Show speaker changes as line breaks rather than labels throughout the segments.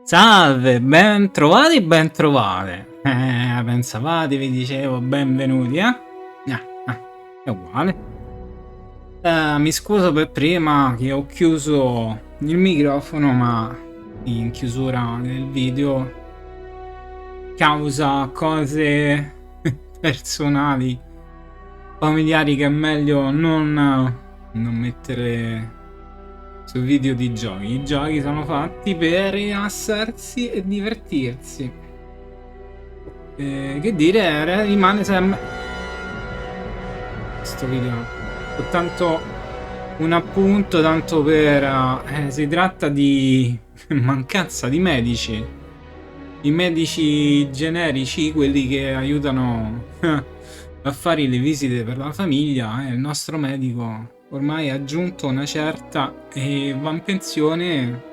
Salve, ben trovati, ben trovate. Pensavate, vi dicevo benvenuti, è uguale. Mi scuso per prima che ho chiuso il microfono, ma in chiusura del video, causa cose personali, familiari, che è meglio non mettere su video di giochi. I giochi sono fatti per rilassarsi e divertirsi. Che dire, rimane sempre questo video soltanto un appunto, tanto per si tratta di mancanza di medici, i medici generici, quelli che aiutano a fare le visite per la famiglia. Il nostro medico ormai ha aggiunto una certa e va in pensione,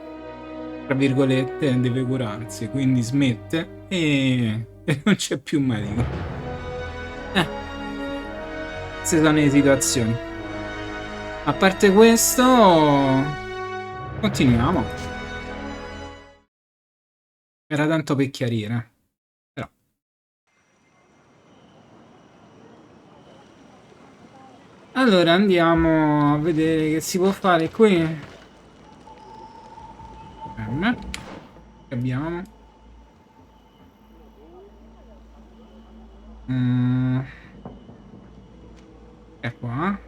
tra virgolette, deve curarsi, quindi smette e non c'è più medico. Queste sono le situazioni. A parte questo, continuiamo. Era tanto per chiarire, però. Allora andiamo a vedere che si può fare qui. Che abbiamo? È qua.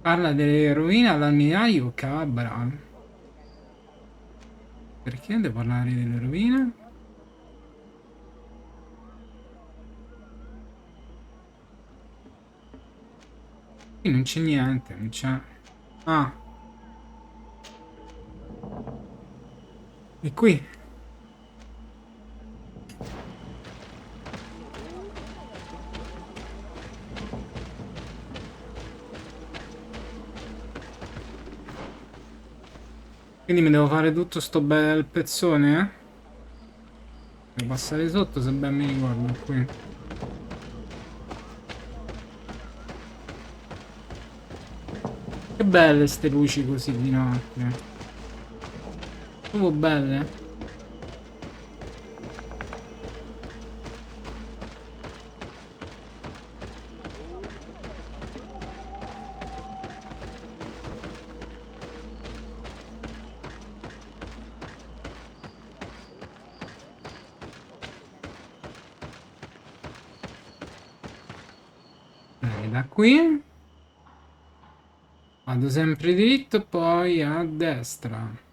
Parla delle rovine all'alminaio Cabral. Perché devo parlare delle rovine? Qui non c'è niente, non c'è. Ah. E qui? Quindi mi devo fare tutto sto bel pezzone, eh? Devo passare sotto, se ben mi ricordo, qui. Che belle ste luci così di notte. Proprio belle. Da qui vado sempre dritto, poi a destra.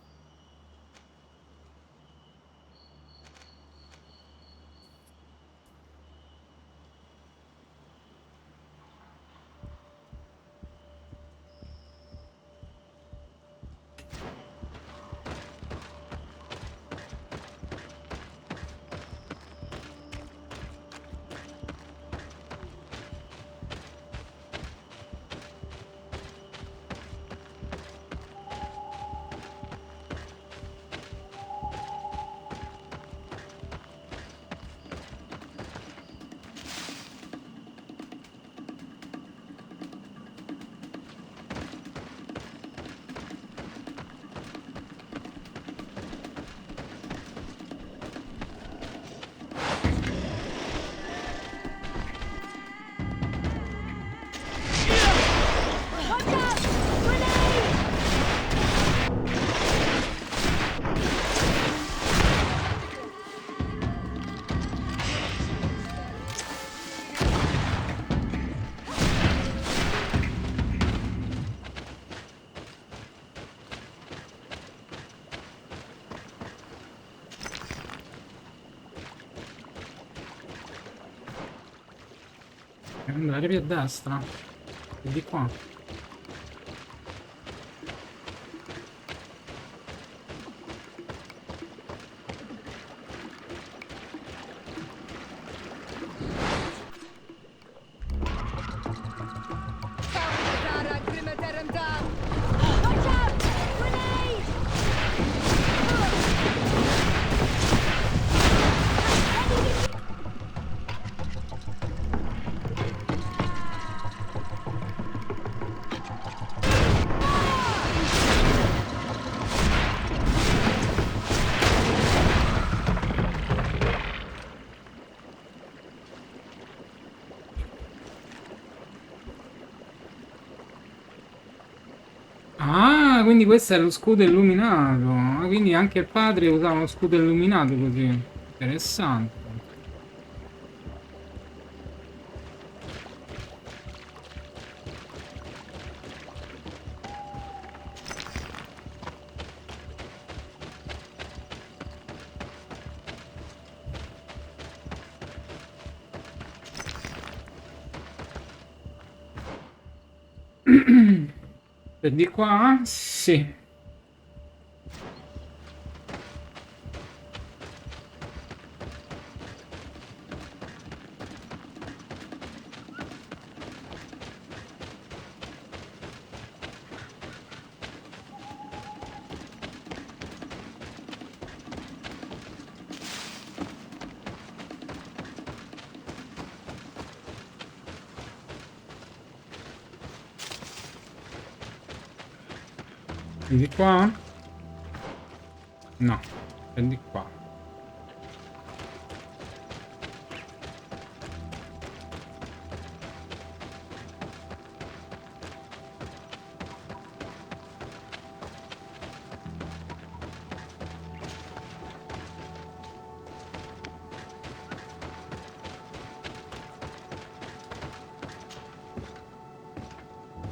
Andare più a destra. E di qua. Ah, quindi questo è lo scudo illuminato. Ah, quindi anche il padre usava lo scudo illuminato così. Interessante. E di qua? Sì. E di qua? No. E di qua.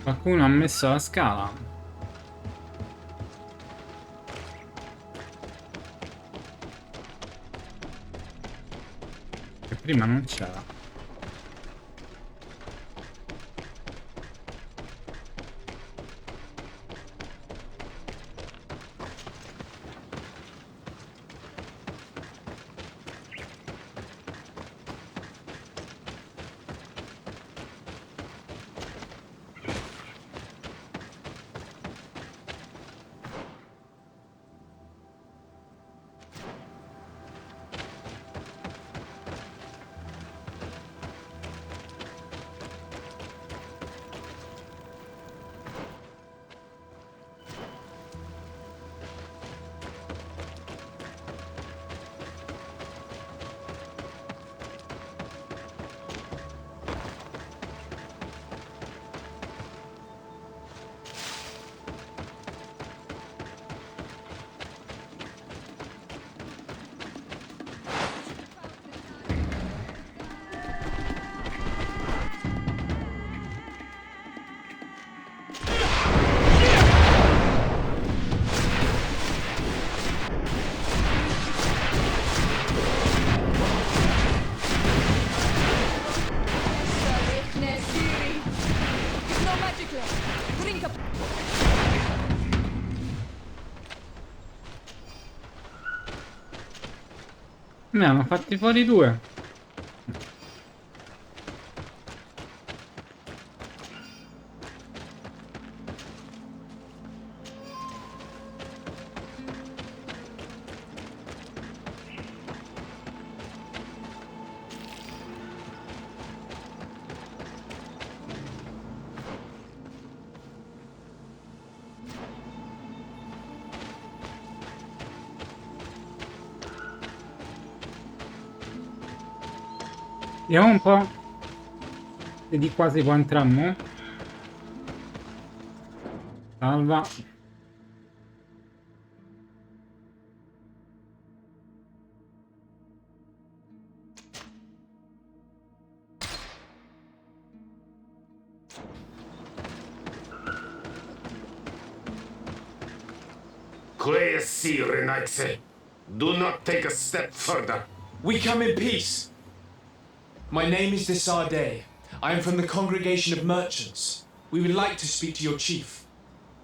Qualcuno ha messo la scala. Che prima non c'era. Ne hanno fatti fuori due. Vediamo un po' se di qua si può entrare, no? Salva.
Clear sea, Renaitse. Do not take a step further.
We come in peace. My name is Desarde. I am from the Congregation of Merchants. We would like to speak to your chief.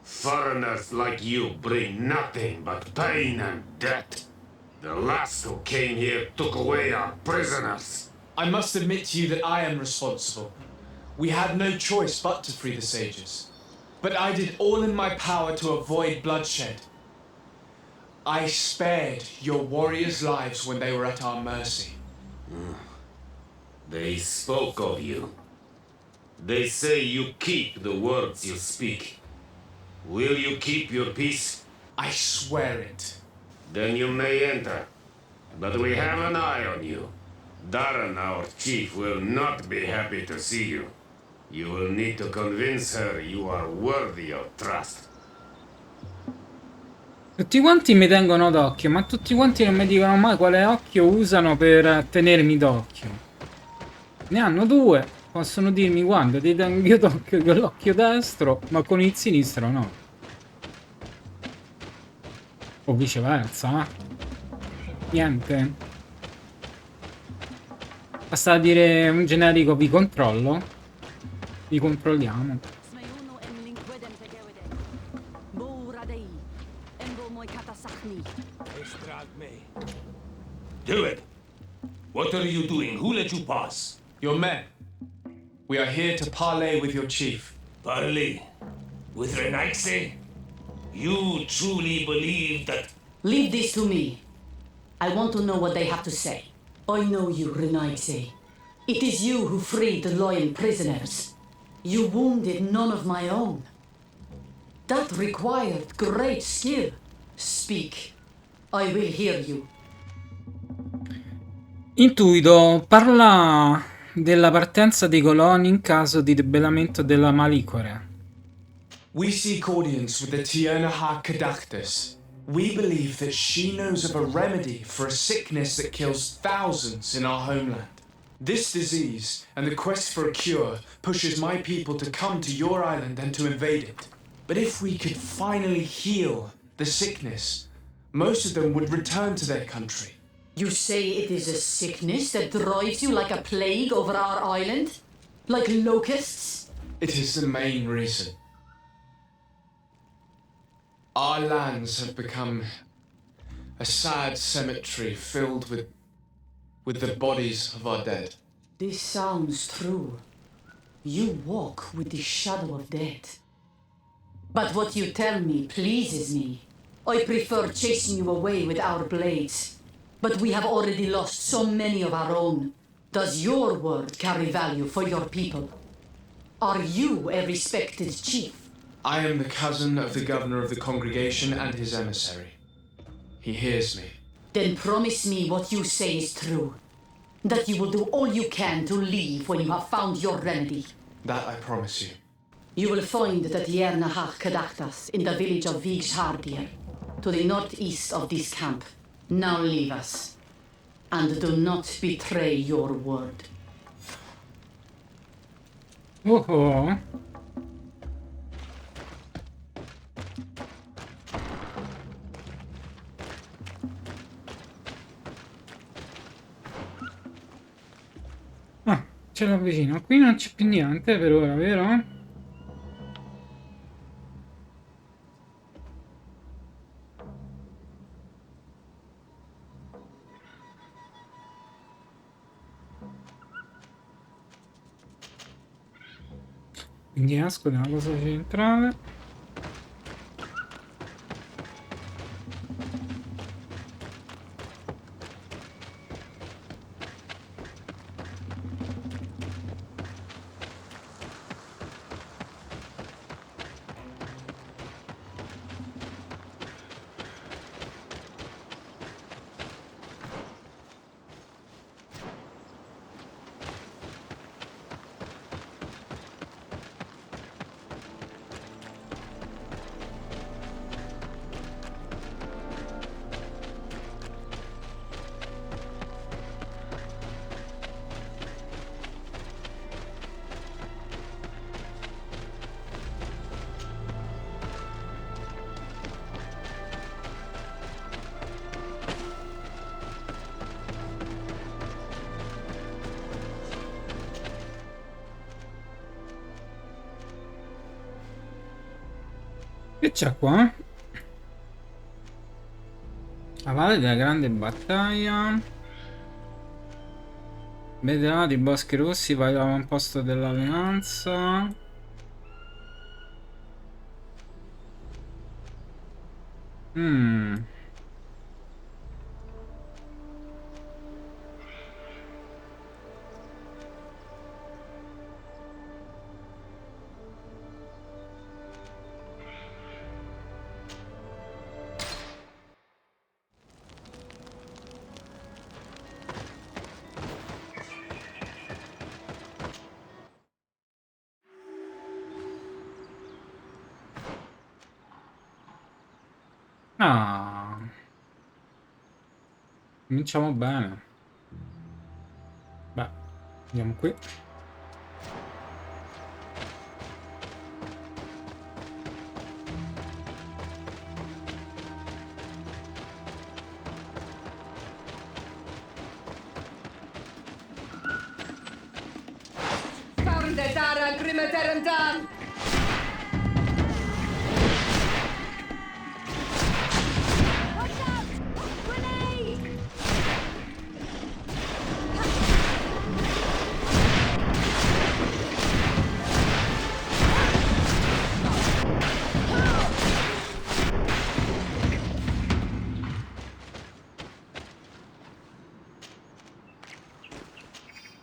Foreigners like you bring nothing but pain and death. The last who came here took away our prisoners.
I must admit to you that I am responsible. We had no choice but to free the sages. But I did all in my power to avoid bloodshed. I spared your warriors' lives when they were at our mercy.
They spoke of you. They say you keep the words you speak. Will you keep your peace?
I swear it.
Then you may enter. But we have an eye on you. Darren, our chief, will not be happy to see you. You will need to convince her you are worthy of trust.
Tutti quanti mi tengono d'occhio, ma tutti quanti non mi dicono mai quale occhio usano per tenermi d'occhio. Ne hanno due, possono dirmi quando ti tengo io d'occhio con l'occhio destro, ma con il sinistro no. O viceversa, eh? Niente. Basta dire un generico vi controllo. Vi controlliamo.
Do it. What are you doing? Who let you pass?
Your men. We are here to parley with your chief.
Parley with Renaxe? You truly believe that?
Leave this to me. I want to know what they have to say. I know you, Renaise. It is you who freed the lion prisoners. You wounded none of my own. That required great skill. Speak. I will hear you.
Intuito parla della partenza dei coloni in caso di debellamento della Malicore.
We seek audience with the Tiernaha Kadaktus. We believe that she knows of a remedy for a sickness that kills thousands in our homeland. This disease and the quest for a cure pushes my people to come to your island and to invade it. But if we could finally heal the sickness, most of them would return to their country.
You say it is a sickness that drives you like a plague over our island? Like locusts?
It is the main reason. Our lands have become a sad cemetery filled with the bodies of our dead.
This sounds true. You walk with the shadow of death. But what you tell me pleases me. I prefer chasing you away with our blades. But we have already lost so many of our own. Does your word carry value for your people? Are you a respected chief?
I am the cousin of the governor of the congregation and his emissary. He hears me.
Then promise me what you say is true. That you will do all you can to leave when you have found your remedy.
That I promise you.
You will find the Tiernahach Kadaktas in the village of Vigshardir, to the northeast of this camp. Now leave us. And do not betray your word.
Oh. Ah, ce l'ho vicino. Qui non c'è più niente per ora, vero? Quindi esco dalla cosa centrale. Che c'è qua? La valle della grande battaglia. Veterano dei boschi rossi, vai all'avamposto dell'alleanza. Ah, cominciamo bene. Beh, andiamo qui.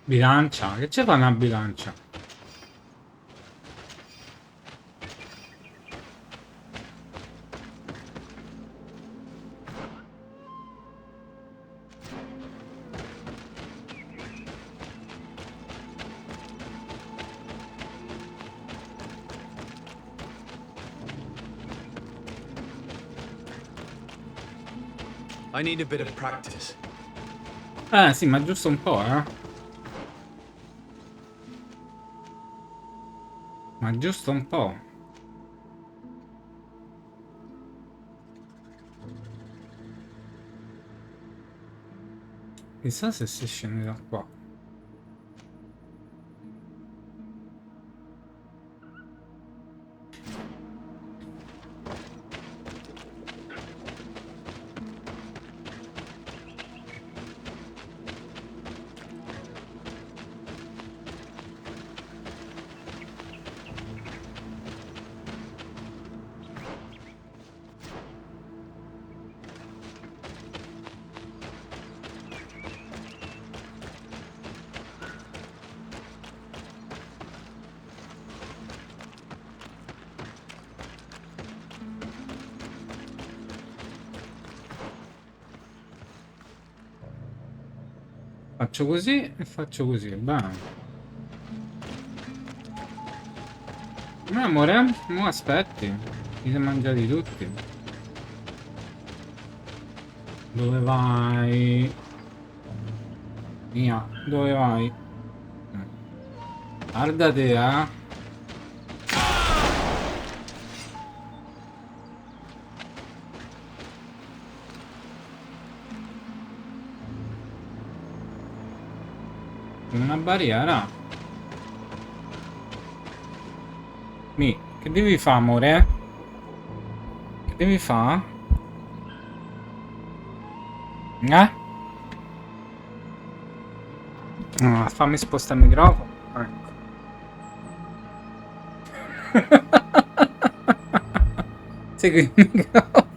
Bilancia? Che c'è fa una bilancia?
I need a bit of practice.
Sì, ma giusto un po', eh. Ma giusto un po'. Chissà se si scende da qua. Faccio così e faccio così, bene. Amore, mo aspetti. Li sei mangiati tutti. Dove vai? Mia, dove vai? Guarda te, eh. Una barriera. Che devi fare, amore? Che devi fare? Ah, fammi spostare il microfono. Ecco. Segui il microfono.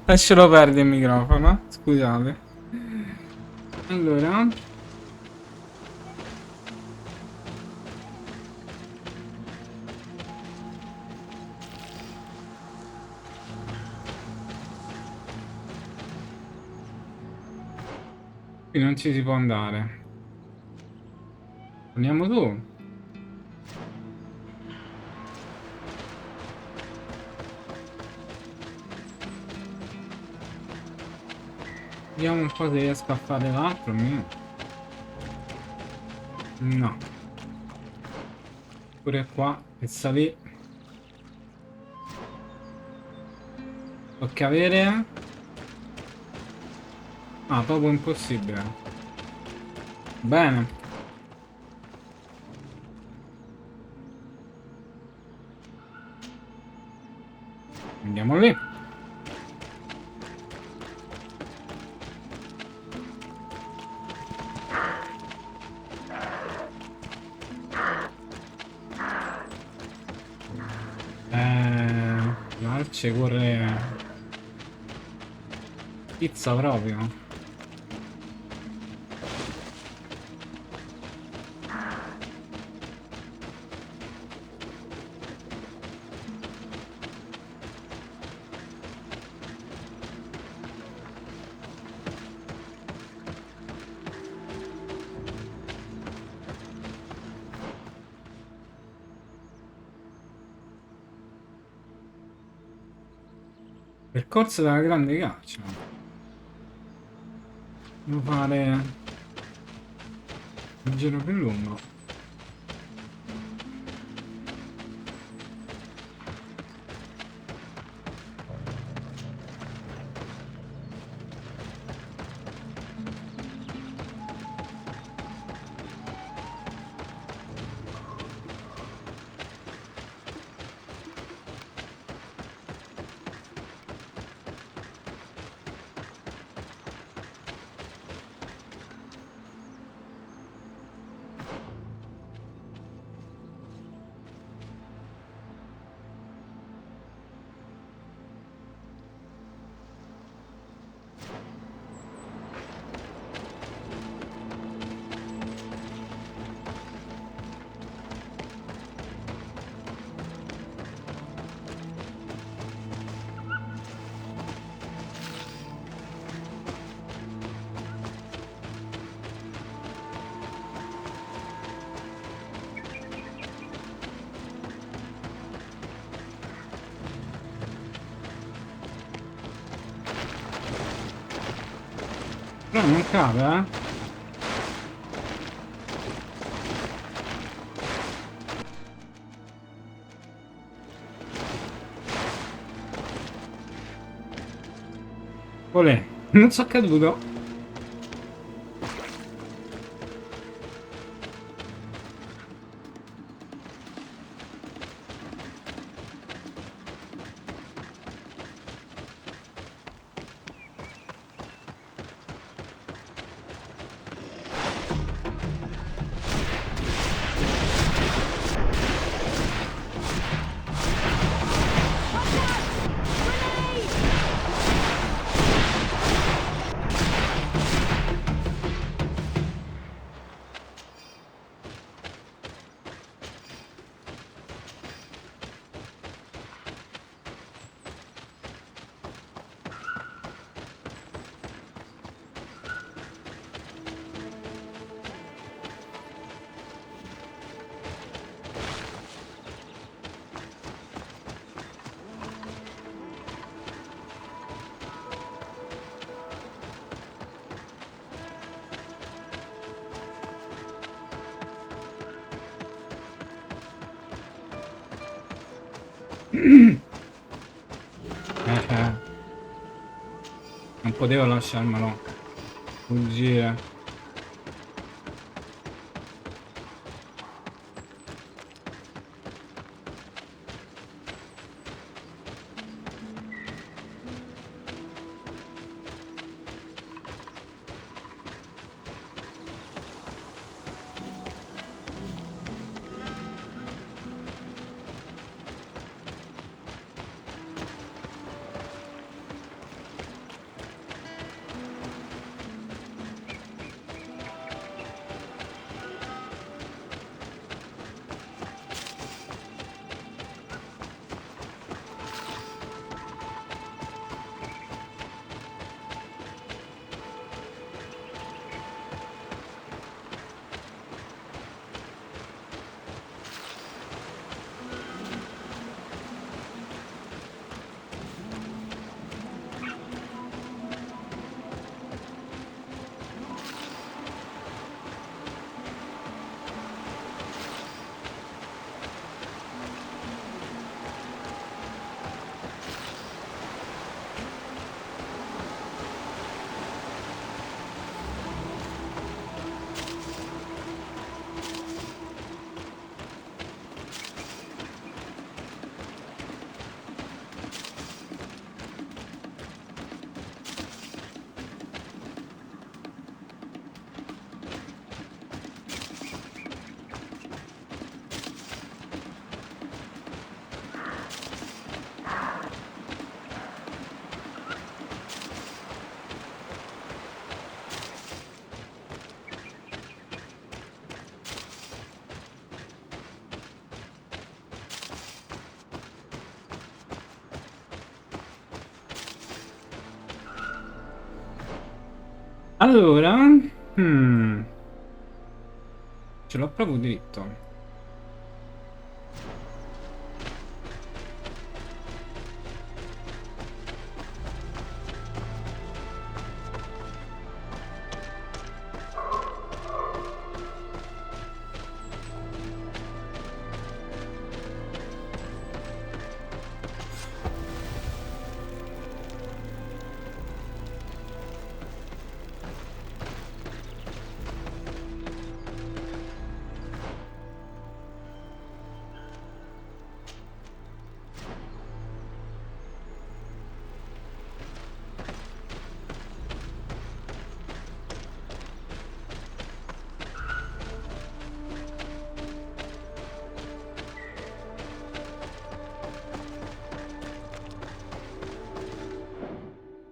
Lascialo perdere il microfono. Scusate. Allora. Qui non ci si può andare. Andiamo su. Vediamo un po' se riesco a fare l'altro mio. No. Pure qua e salì. Tocca avere. Ah, proprio impossibile. Bene. Andiamo lì. L'alce corre pizza proprio. Percorso della grande caccia. Devo fare un giro più lungo. Però non cade, eh? Olè, non so caduto. Non potevo lasciarmelo fuggire. Allora, ce l'ho proprio dritto.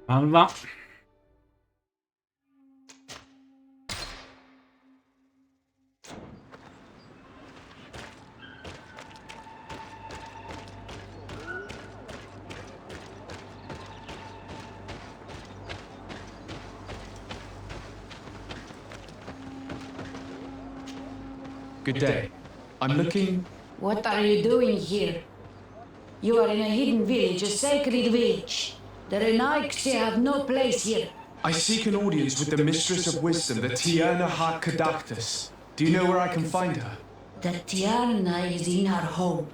Salva.
Good day. I'm looking.
What are you doing here? You are in a hidden village, a sacred village. The Renaixi have no place here.
I seek an audience with the Mistress of Wisdom, the Tierna Harkadactus. Do you know where I can find her?
The Tiarna is in her home.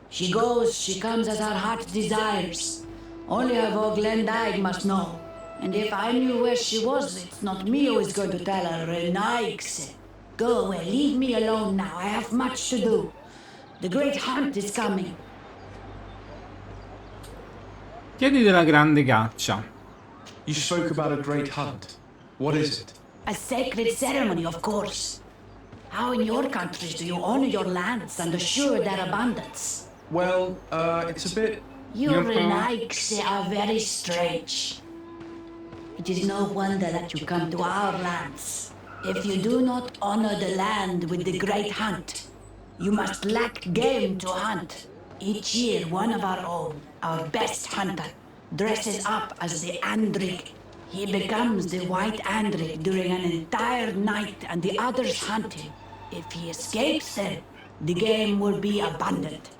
She goes, she comes as her heart desires. Only her Voglendaig must know. And if I knew where she was, it's not me who is going to tell her, Renaix. Go away, leave me alone now. I have much to do. The great hunt is coming.
Chiedi della grande caccia.
You spoke about a great hunt. What is it?
A sacred ceremony, of course. How in your countries do you honor your lands and assure their abundance?
Well, it's a bit.
You Renaix are very strange. It is no wonder that you come to our lands. If you do not honor the land with the great hunt, you must lack game to hunt. Each year, one of our own, our best hunter, dresses up as the Andrig. He becomes the white Andrig during an entire night and the others hunt him. If he escapes them, the game will be abundant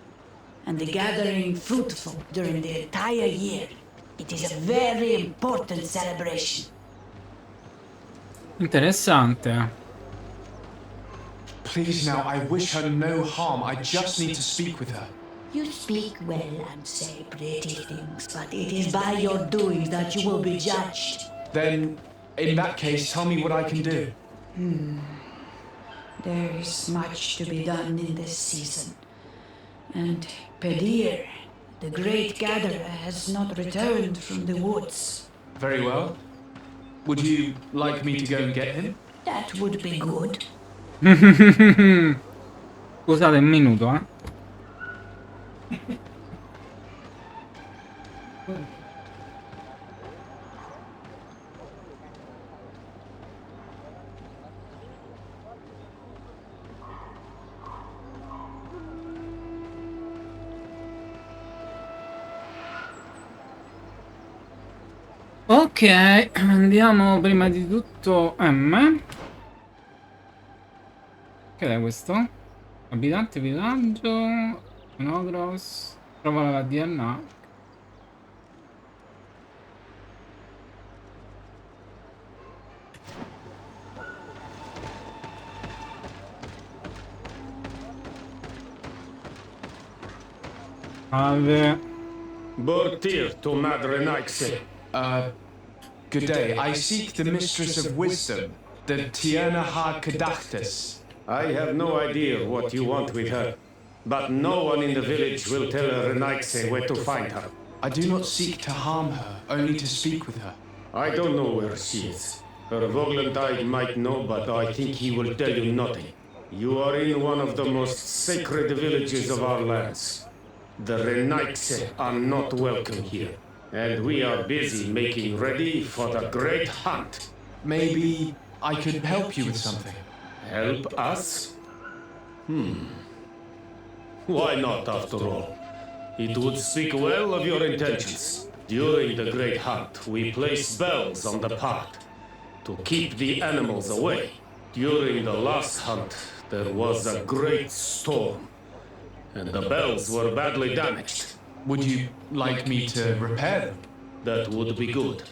and the gathering fruitful during the entire year. It is a very important celebration.
Interessante.
Please now, I wish her no harm. I just need to speak with her.
You speak well and say pretty things, but it is by your doings that you will be judged.
Then, in that case, tell me what I can do.
There is much to be done in this season. And Pedir, the great gatherer, has not returned from the woods.
Very well. Would you like me to go and get him?
That would be good.
Scusate un minuto, eh. Ok, andiamo prima di tutto M. Che è questo? Abitante villaggio. Nogros. Trova la DNA. Salve.
Bortir to Madre Naixe.
Good day. I seek the Mistress of Wisdom, the Tierna Harkadactus.
I have no idea what you want with her, but no one in the village will tell her Naixe where to find her.
I do not seek to harm her, only to speak with her.
I don't know where she is. Her Voglentide might know, but I think he will tell you nothing. You are in one of the most sacred villages of our lands. The Renaixes are not welcome here, and we are busy making ready for the great hunt.
Maybe I could help you with something.
Help us? Why not, after all? It would speak well of your intentions. During the great hunt, we place bells on the path to keep the animals away. During the last hunt, there was a great storm, and the bells were badly damaged.
Would you like me to repair them?
That would be good.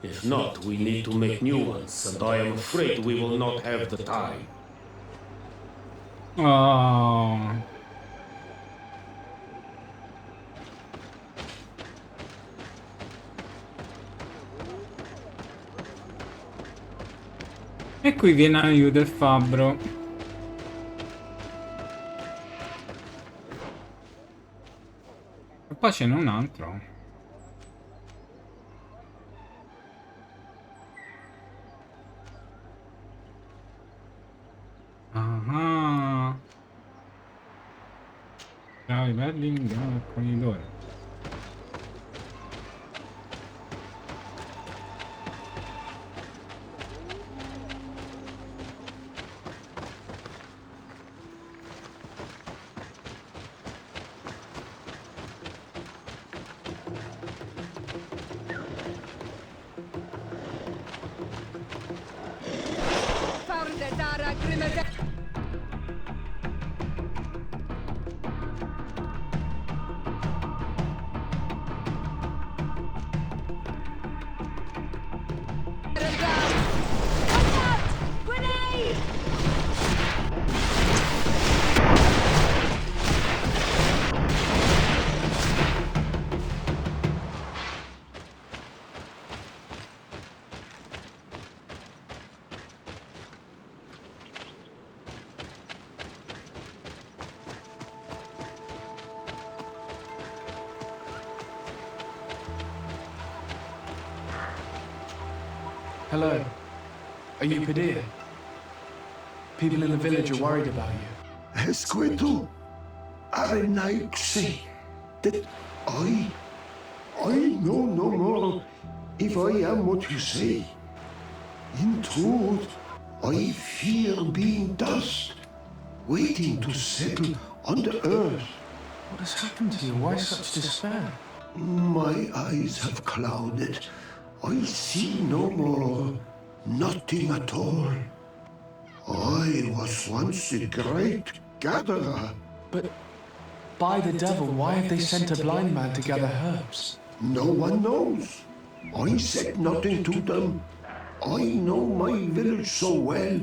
If not, we need to make new ones, and I am afraid we will not have the time.
Oh. E qui viene aiuto il fabbro. E poi ce n'è un altro. Ah. Bravi belli, andiamo al corridore.
Hello. Are you Padilla? People in the village are worried about you.
Esqueto, Arenaixi, that I know no more if I am what you say. In truth, I fear being dust, waiting to settle on the earth.
What has happened to you? Why such despair?
My eyes have clouded. I see no more, nothing at all. I was once a great gatherer.
But by the devil, why have they sent a blind man to gather herbs?
No one knows. I said nothing to them. I know my village so well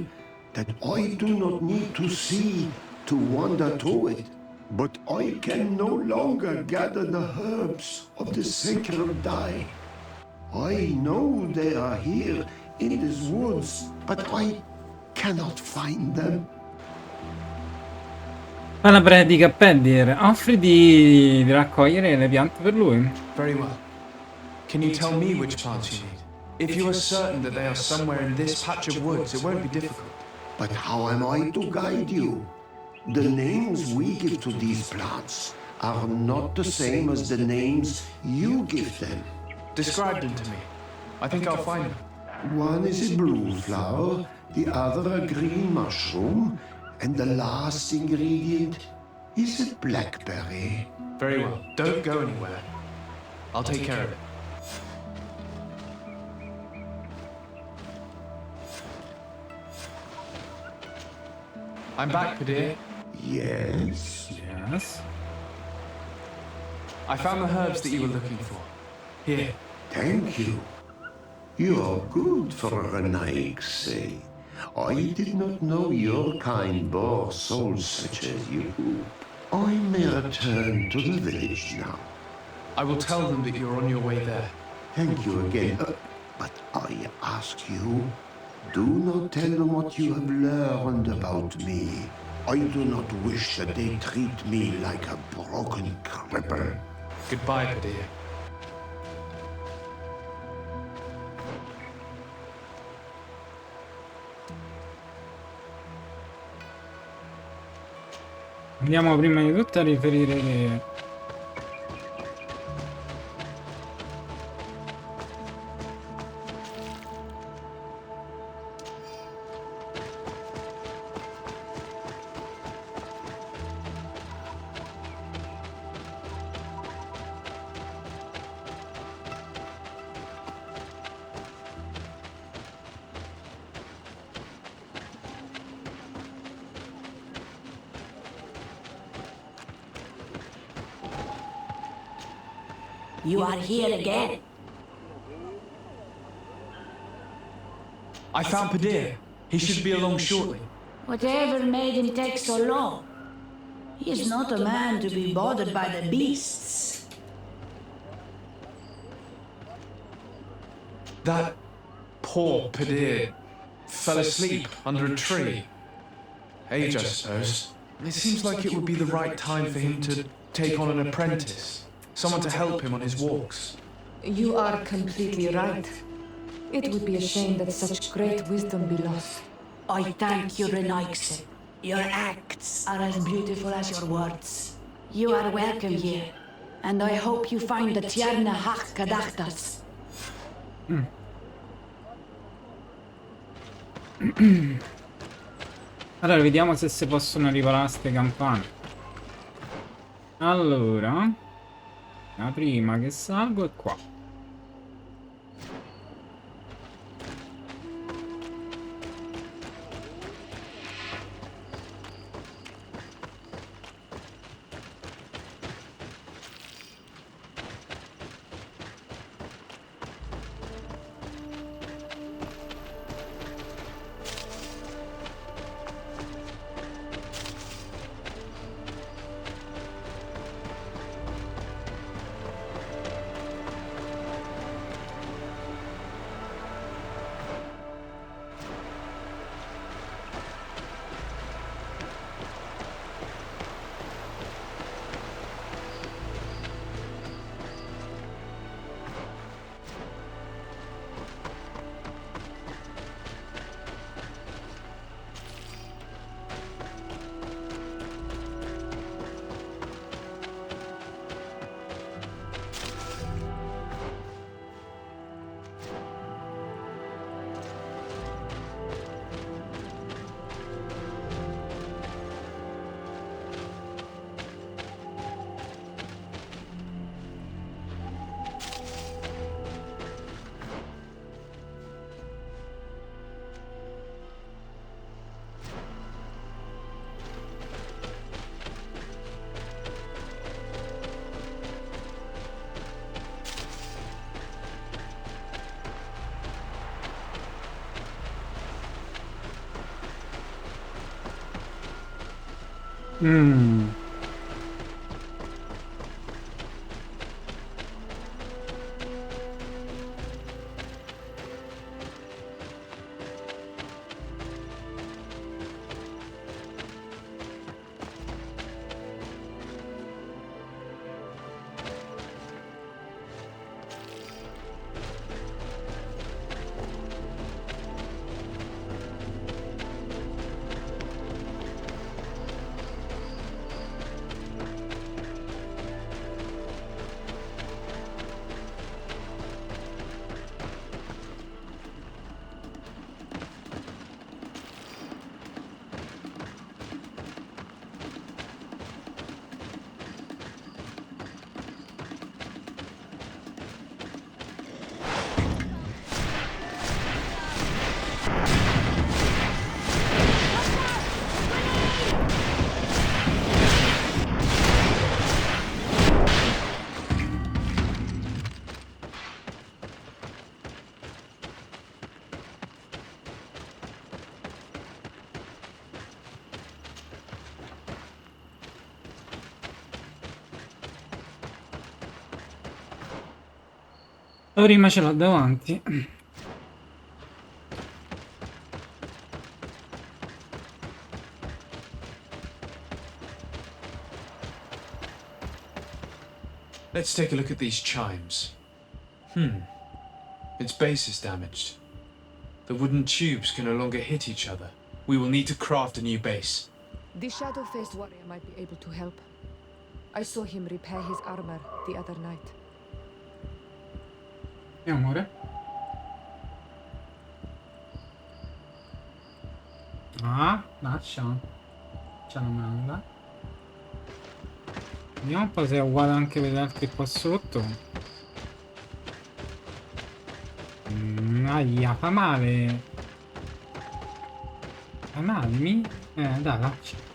that I do not need to see to wander to it. But I can no longer gather the herbs of the sacred dye. I know they are here in these woods, but I cannot find them.
Fa la predica a Pedir. Offri di raccogliere le piante per lui.
Very well. Can you tell me which plants you need? If you are certain that they are somewhere in this patch of woods, it won't be difficult.
But how am I to guide you? The names we give to these plants are not the same as the names you give them.
Describe them to me. I think I'll find them.
One is a blue flower, the other a green mushroom, and the last ingredient is a blackberry.
Very well. Don't go anywhere. I'll take care of it. I'm back, Padilla.
Yes,
Yes.
I found the herbs that you were looking for. Here.
thank you. You are good for a Nix. I did not know your kind bore souls such as you. I may return to the village now.
I will tell them that you're on your way there.
Thank you again. But I ask you, do not tell them what you have learned about me. I do not wish that they treat me like a broken cripple.
Goodbye, Padilla.
Andiamo prima di tutto a riferire che...
You are here again.
I found Padilla. He should be along shortly.
Whatever made him take so long? He is not a man to be bothered by the beasts.
That poor Padilla fell asleep under a tree. Age, I suppose. It seems like it would be the right time for him to take on an apprentice. Someone to help him on his walks.
You are completely right. It would be a shame that such great wisdom be lost.
I thank you, Renaixe. Your acts are as beautiful as your words. You are welcome here, and I hope you find the Tierna Hach Kadachtas.
Allora, vediamo se si possono riparare ste campane. Allora, la prima che salgo è qua. Mm. La prima ce l'ho davanti.
Let's take a look at these chimes. Its base is damaged. The wooden tubes can no longer hit each other. We will need to craft a new base.
The shadow-faced warrior might be able to help. I saw him repair his armor the other night.
Mio amore. Ah, lascia. Ce la manda. Vediamo un po' se è uguale anche per gli altri qua sotto. Aia, fa male. Fa male, mi? Dai, lascia.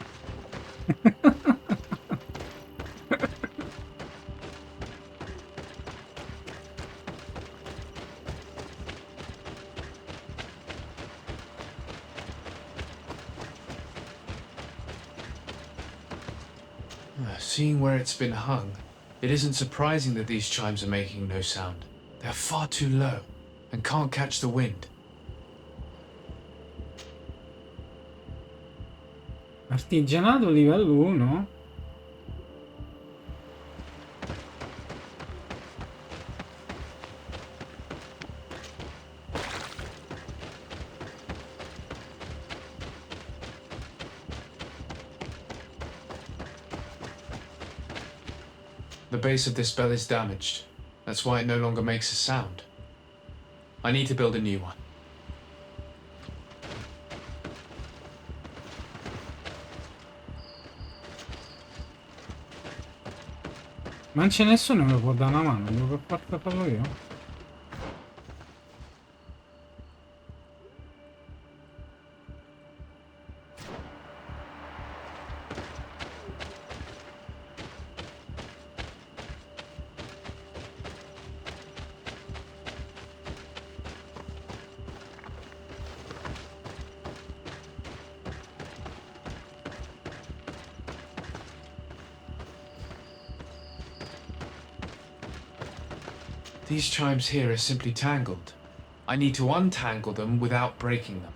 Seeing where it's been hung, it isn't surprising that these chimes are making no sound. They're far too low and can't catch the wind.
Artigianato livello 1.
The base of this bell is damaged. That's why it no longer makes a sound. I need to build a new one.
Ma non c'è nessuno che mi può dare una mano, devo per forza farlo io.
These chimes here are simply tangled. I need to untangle them without breaking them.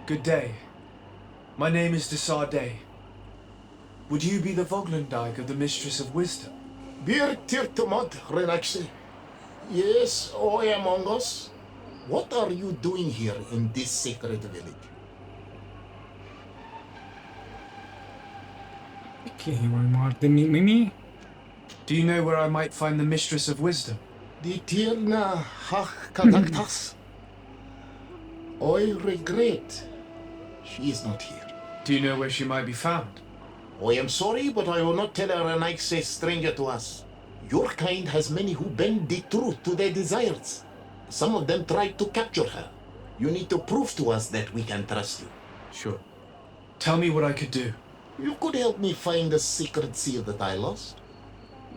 Good day. My name is Desardet. Would you be the Voglendijk of the Mistress of Wisdom?
Bir tirtumad, Renaxi. Yes, I am among us. What are you doing here in this sacred village?
Perché vuoi mordermi? Mimi?
Do you know where I might find the Mistress of Wisdom?
The Tirna Hakadaktas. I regret she is not here.
Do you know where she might be found?
I am sorry, but I will not tell her a nice stranger to us. Your kind has many who bend the truth to their desires. Some of them tried to capture her. You need to prove to us that we can trust you.
Sure. Tell me what I could do.
You could help me find the secret seal that I lost.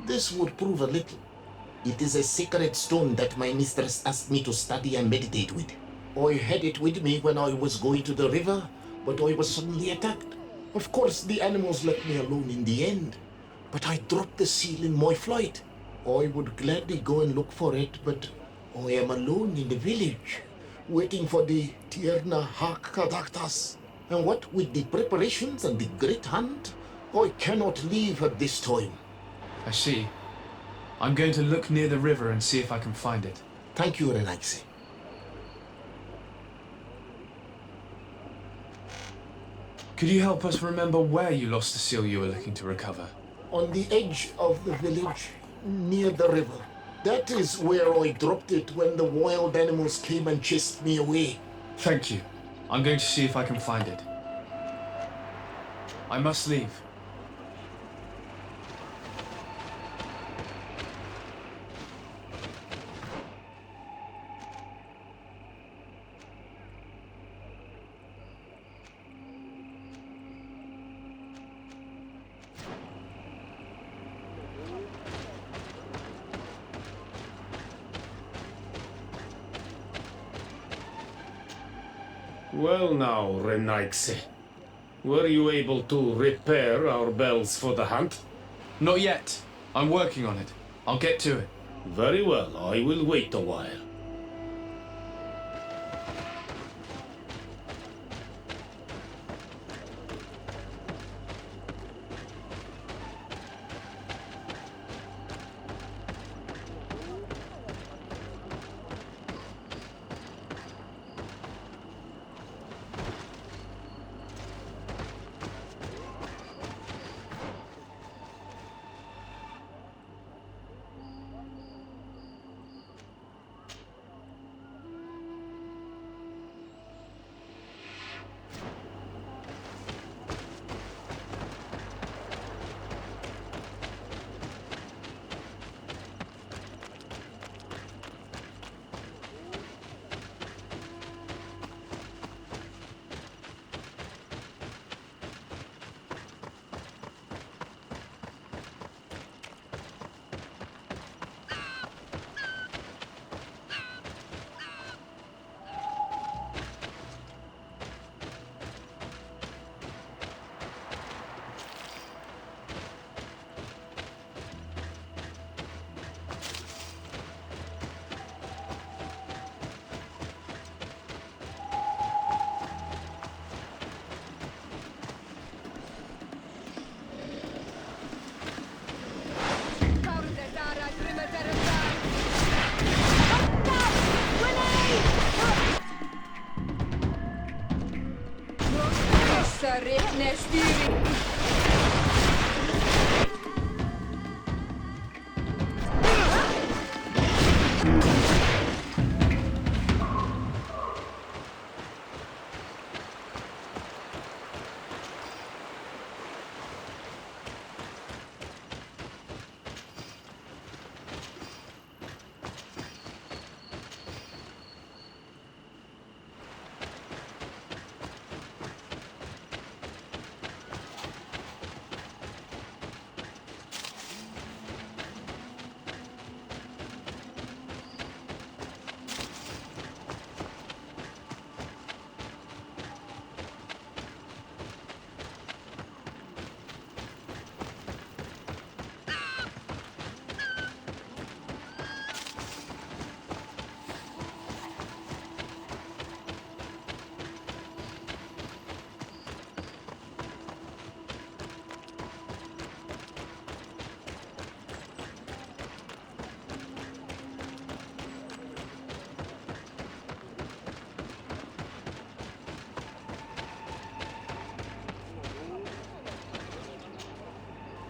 This would prove a little. It is a sacred stone that my mistress asked me to study and meditate with. I had it with me when I was going to the river, but I was suddenly attacked. Of course, the animals left me alone in the end, but I dropped the seal in my flight. I would gladly go and look for it, but I am alone in the village, waiting for the Tierna Hakadaktas. And what with the preparations and the great hunt, I cannot leave at this time.
I see. I'm going to look near the river and see if I can find it.
Thank you, Renaxi.
Could you help us remember where you lost the seal you were looking to recover?
On the edge of the village, near the river. That is where I dropped it when the wild animals came and chased me away.
Thank you. I'm going to see if I can find it. I must leave.
Well now, Renaigse. Were you able to repair our bells for the hunt?
Not yet. I'm working on it. I'll get to it.
Very well, I will wait a while.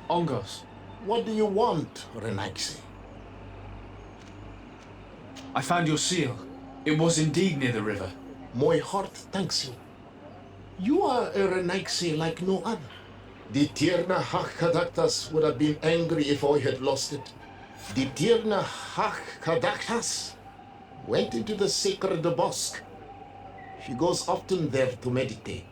Ongos,
What do you want, Renaxi?
I found your seal. It was indeed near the river.
My heart thanks you. You are a Renaxi like no other. The Tirna Hakadaktas would have been angry if I had lost it. The Tirna Hakadaktas went into the sacred bosque. She goes often there to meditate.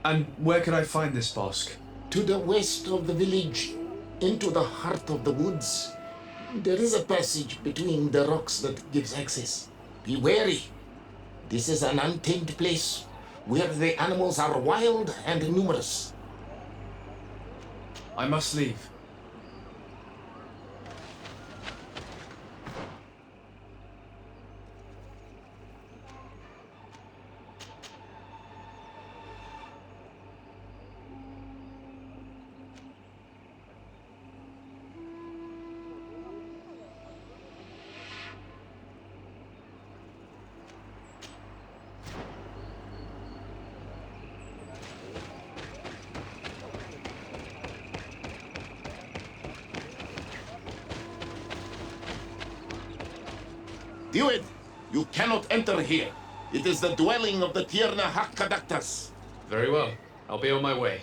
And where could I find this bosque?
To the west of the village, into the heart of the woods. There is a passage between the rocks that gives access. Be wary. This is an untamed place where the animals are wild and numerous.
I must leave.
Do it! You cannot enter here. It is the dwelling of the Tirna Hakadaktas.
Very well. I'll be on my way.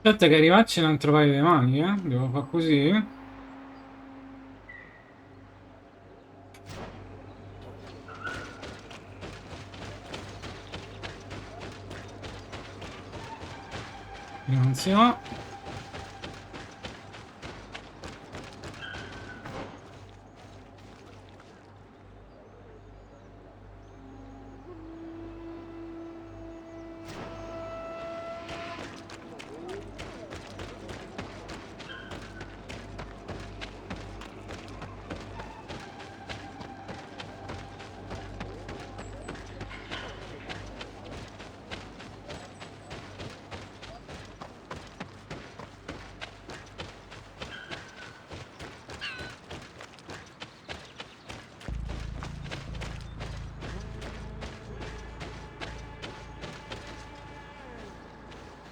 Aspetta che arrivacci e non trovare le mani, eh? Devo fare così. Non si va.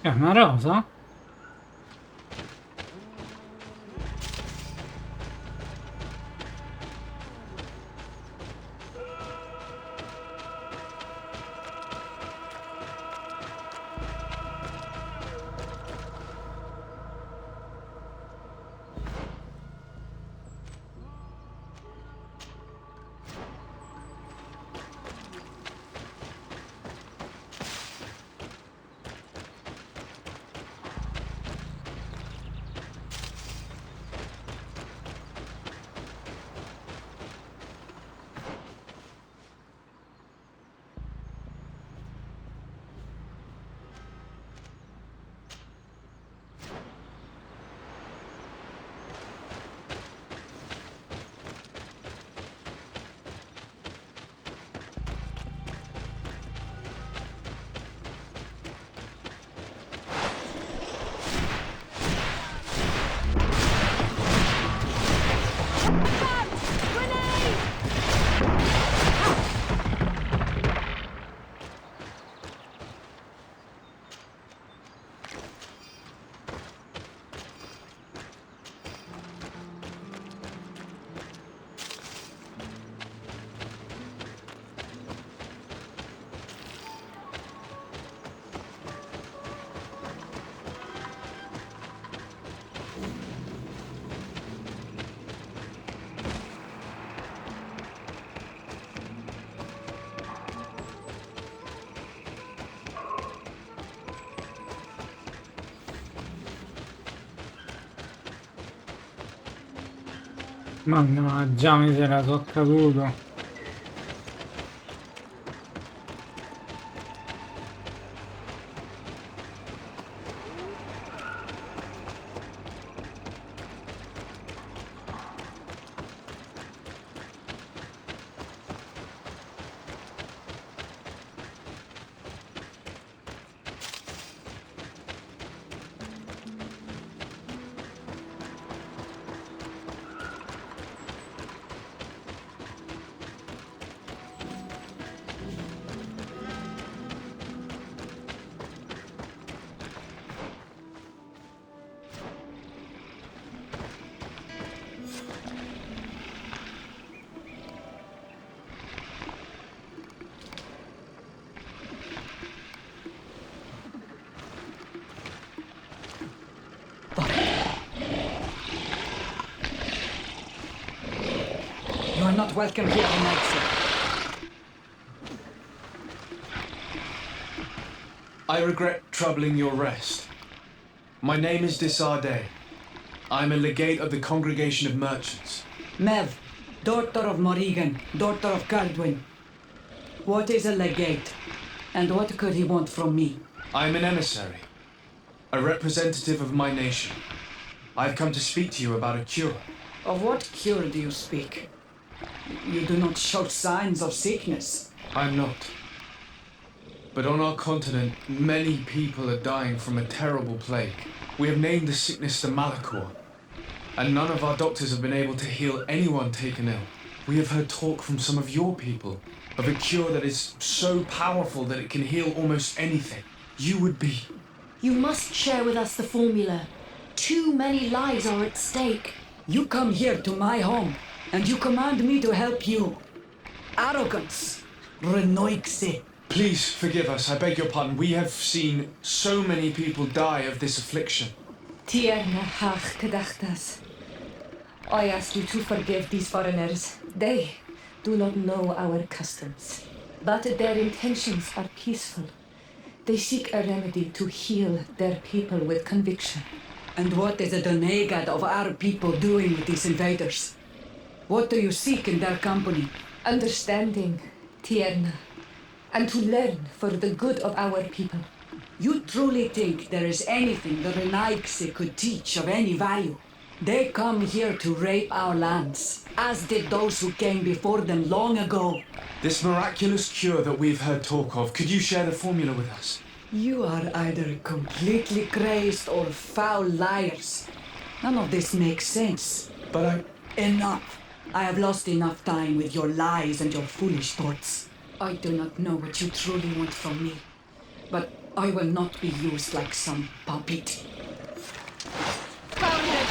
È una rosa? Mannaggia, misera, sono caduto.
You are not welcome here, mezzo.
I regret troubling your rest. My name is Desardet. I'm a legate of the Congregation of Merchants.
Mev, daughter of Morrigan, daughter of Caldwin. What is a legate? And what could he want from me?
I'm an emissary, a representative of my nation. I've come to speak to you about a cure.
Of what cure do you speak? You do not show signs of sickness.
I'm not. But on our continent, many people are dying from a terrible plague. We have named the sickness the Malachor, and none of our doctors have been able to heal anyone taken ill. We have heard talk from some of your people of a cure that is so powerful that it can heal almost anything. You would be...
You must share with us the formula. Too many lives are at stake.
You come here to my home, and you command me to help you. Arrogance. Renoixe.
Please forgive us, I beg your pardon. We have seen so many people die of this affliction.
Tierna hach gedachtas. I ask you to forgive these foreigners. They do not know our customs, but their intentions are peaceful. They seek a remedy to heal their people with conviction.
And what is the Donegad of our people doing with these invaders? What do you seek in their company?
Understanding, Tierna, and to learn for the good of our people.
You truly think there is anything the Renaixe could teach of any value? They come here to rape our lands, as did those who came before them long ago.
This miraculous cure that we've heard talk of, could you share the formula with us?
You are either completely crazed or foul liars. None of this makes sense.
But
Enough. I have lost enough time with your lies and your foolish thoughts. I do not know what you truly want from me, but I will not be used like some puppet.
Grenade!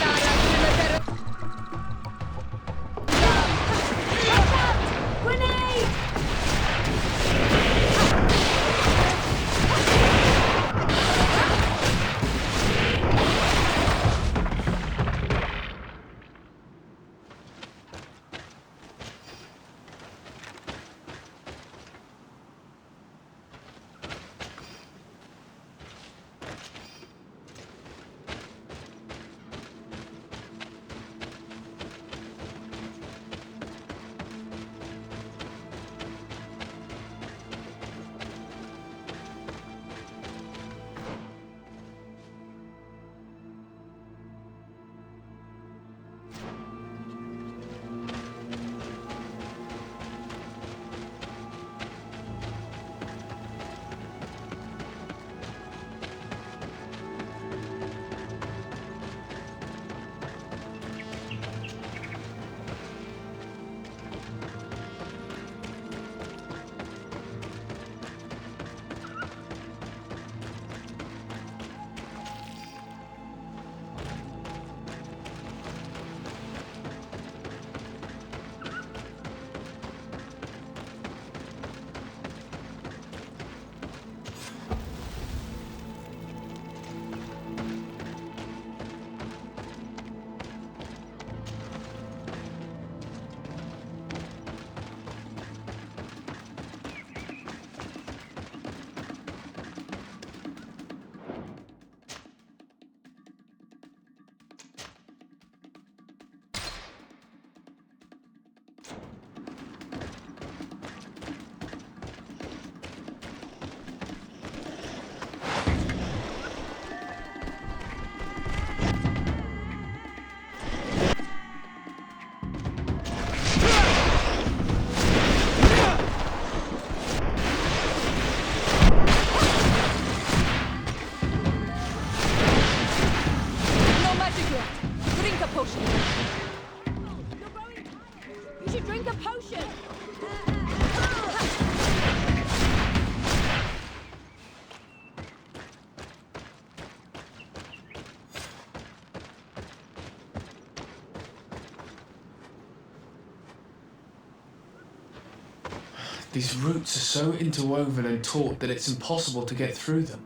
These roots are so interwoven and taut that it's impossible to get through them.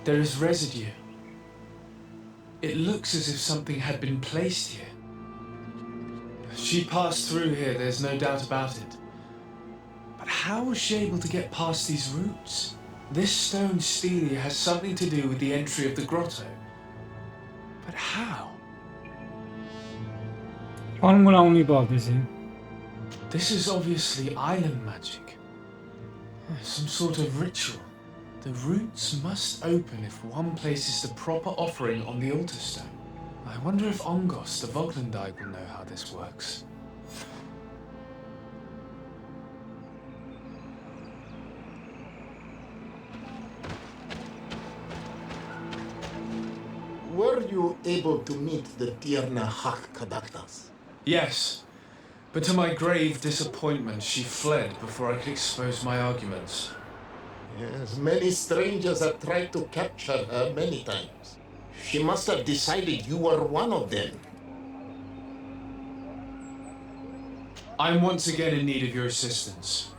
There is residue. It looks as if something had been placed here. She passed through here, there's no doubt about it. But how was she able to get past these roots? This stone stele has something to do with the entry of the grotto. But how?
Formula un'ipotesi.
This is obviously island magic. Some sort of ritual. The roots must open if one places the proper offering on the altar stone. I wonder if Ongos, the Voglendike, will know how this works.
Were you able to meet the Tierna Hak Kadaktas?
Yes, but to my grave disappointment, she fled before I could expose my arguments.
Yes, many strangers have tried to capture her many times. She must have decided you were one of them.
I'm once again in need of your assistance.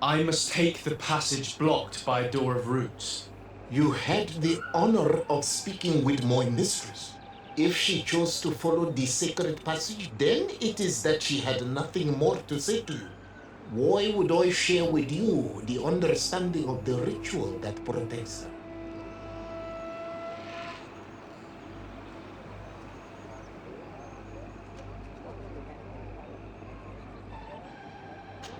I must take the passage blocked by a door of roots.
You had the honor of speaking with my mistress. If she chose to follow the sacred passage, then it is that she had nothing more to say to you. Why would I share with you the understanding of the ritual that protects her?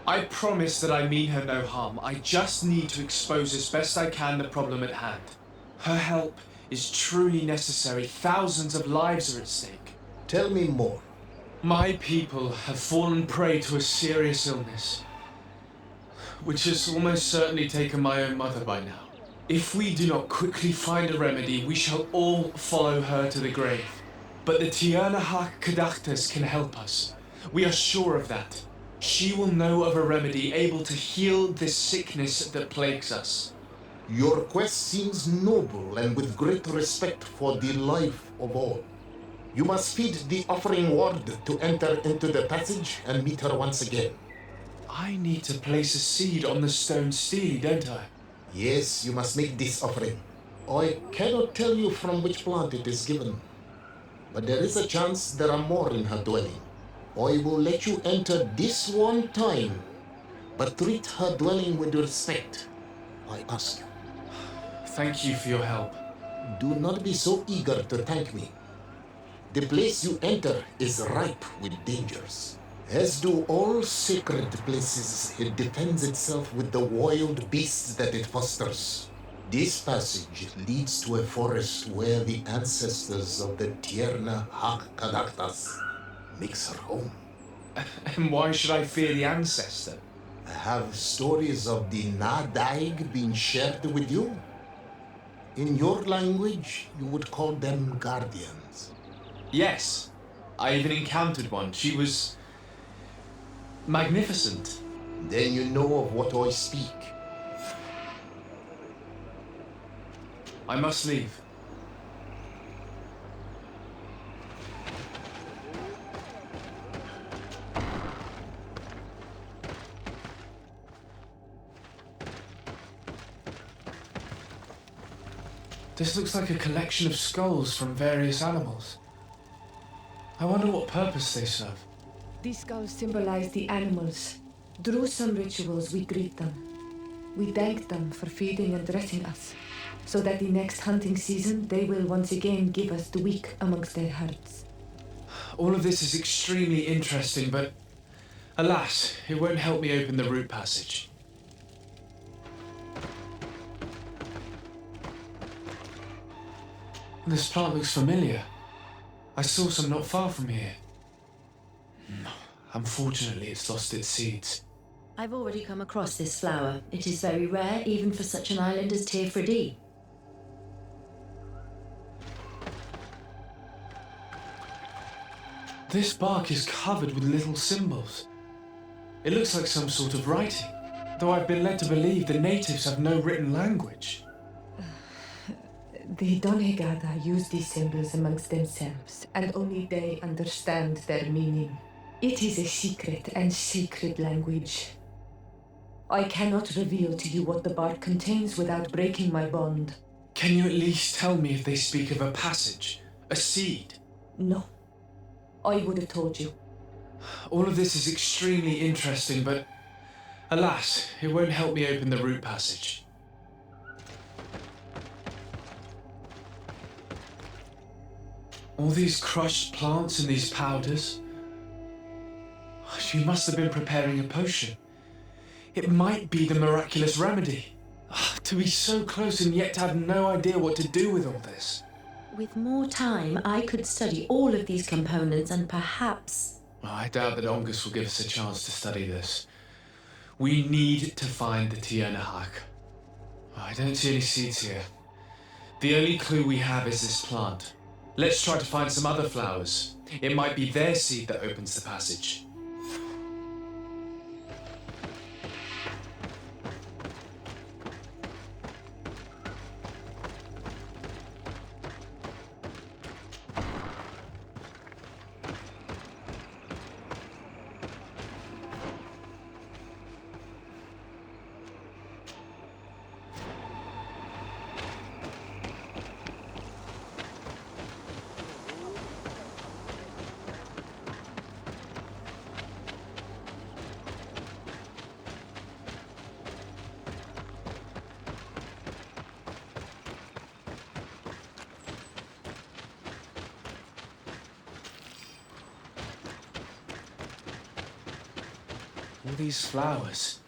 I promise that I mean her no harm. I just need to expose as best I can the problem at hand. Her help is truly necessary. Thousands of lives are at stake.
Tell me more.
My people have fallen prey to a serious illness, which has almost certainly taken my own mother by now. If we do not quickly find a remedy, we shall all follow her to the grave. But the Tierna Hak Kadaktas can help us. We are sure of that. She will know of a remedy able to heal this sickness that plagues us.
Your quest seems noble and with great respect for the life of all. You must feed the offering ward to enter into the passage and meet her once again.
I need to place a seed on the stone stele, don't I?
Yes, you must make this offering. I cannot tell you from which plant it is given, but there is a chance there are more in her dwelling. I will let you enter this one time, but treat her dwelling with respect, I ask you.
Thank you for your help.
Do not be so eager to thank me. The place you enter is ripe with dangers. As do all sacred places, it defends itself with the wild beasts that it fosters. This passage leads to a forest where the ancestors of the Tierna Hak Kadaktas makes her home.
And why should I fear the ancestor?
Have stories of the Nadaig been shared with you? In your language, you would call them guardians.
Yes, I even encountered one. She was magnificent.
Then you know of what I speak.
I must leave. This looks like a collection of skulls from various animals. I wonder what purpose they serve.
These skulls symbolize the animals. Through some rituals, we greet them. We thank them for feeding and dressing us, so that the next hunting season they will once again give us the weak amongst their herds.
All of this is extremely interesting, but alas, it won't help me open the root passage. This plant looks familiar. I saw some not far from here. Unfortunately, it's lost its seeds.
I've already come across this flower. It is very rare, even for such an island as Teifredi.
This bark is covered with little symbols. It looks like some sort of writing, though I've been led to believe the natives have no written language.
The Donegada use these symbols amongst themselves, and only they understand their meaning. It is a secret and sacred language. I cannot reveal to you what the bark contains without breaking my bond.
Can you at least tell me if they speak of a passage? A seed?
No. I would have told you.
All of this is extremely interesting, but alas, it won't help me open the root passage. All these crushed plants and these powders. She must have been preparing a potion. It might be the miraculous remedy. To be so close and yet to have no idea what to do with all this.
With more time, I could study all of these components and perhaps...
I doubt that Ongus will give us a chance to study this. We need to find the Tiernahak. I don't see any seeds here. The only clue we have is this plant. Let's try to find some other flowers. It might be their seed that opens the passage. All these flowers.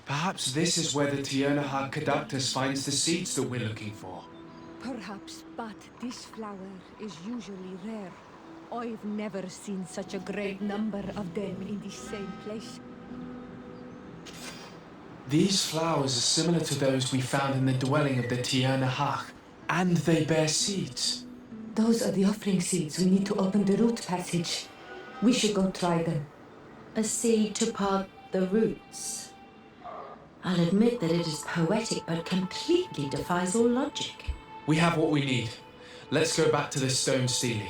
Perhaps this is where the Tiernahak caductus finds the seeds that we're looking for.
Perhaps, but this flower is usually rare. I've never seen such a great number of them in the same place.
These flowers are similar to those we found in the dwelling of the Tiernahak, and they bear seeds.
Those are the offering seeds we need to open the root passage. We should go try them.
A seed to part the roots. I'll admit that it is poetic, but completely defies all logic.
We have what we need. Let's go back to the stone stele.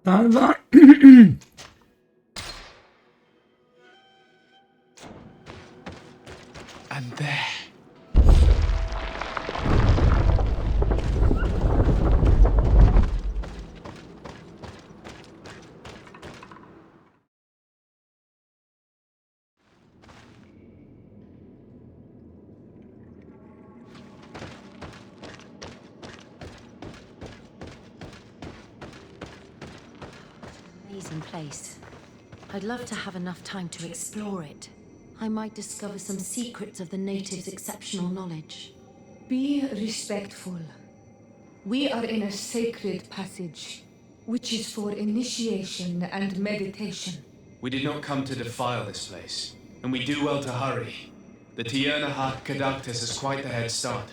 Salva.
And there.
Amazing place. I'd love to have enough time to explore it. I might discover some secrets of the natives' exceptional knowledge.
Be respectful. We are in a sacred passage, which is for initiation and meditation.
We did not come to defile this place, and we do well to hurry. The Tiernahak Kadaktis has quite the head start.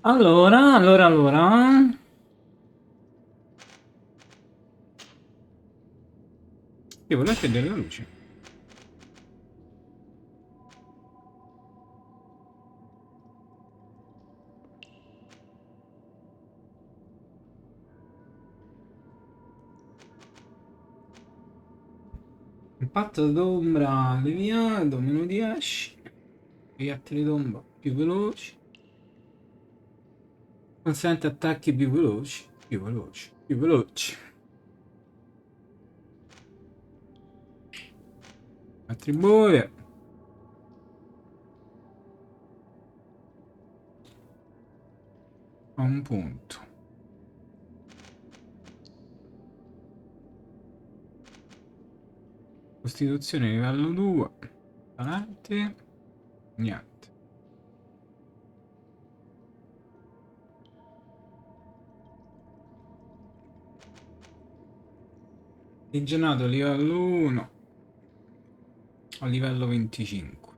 Allora. Io volevo accendere la luce. Impatto d'ombra deviato, meno 10. Reattili d'ombra più veloci. Consente attacchi più veloci. Attribuire. A un punto. Costituzione livello 2. Avanti. Niente. Ingenato livello 1 a livello 25.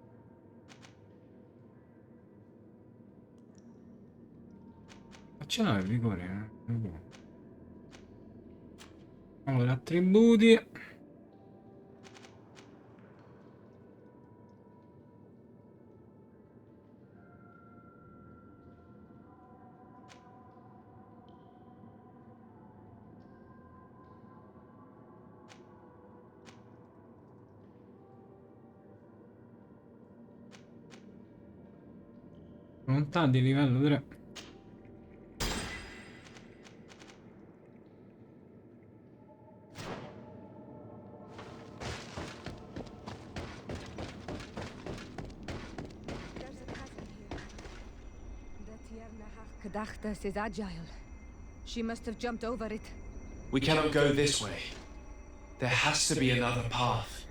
Facciamo il vigore. Allora, attributi. Volontà di livello 3.
Kadachtas is agile. She must have jumped over it.
We cannot go this way. There has to be another path.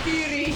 Kiri!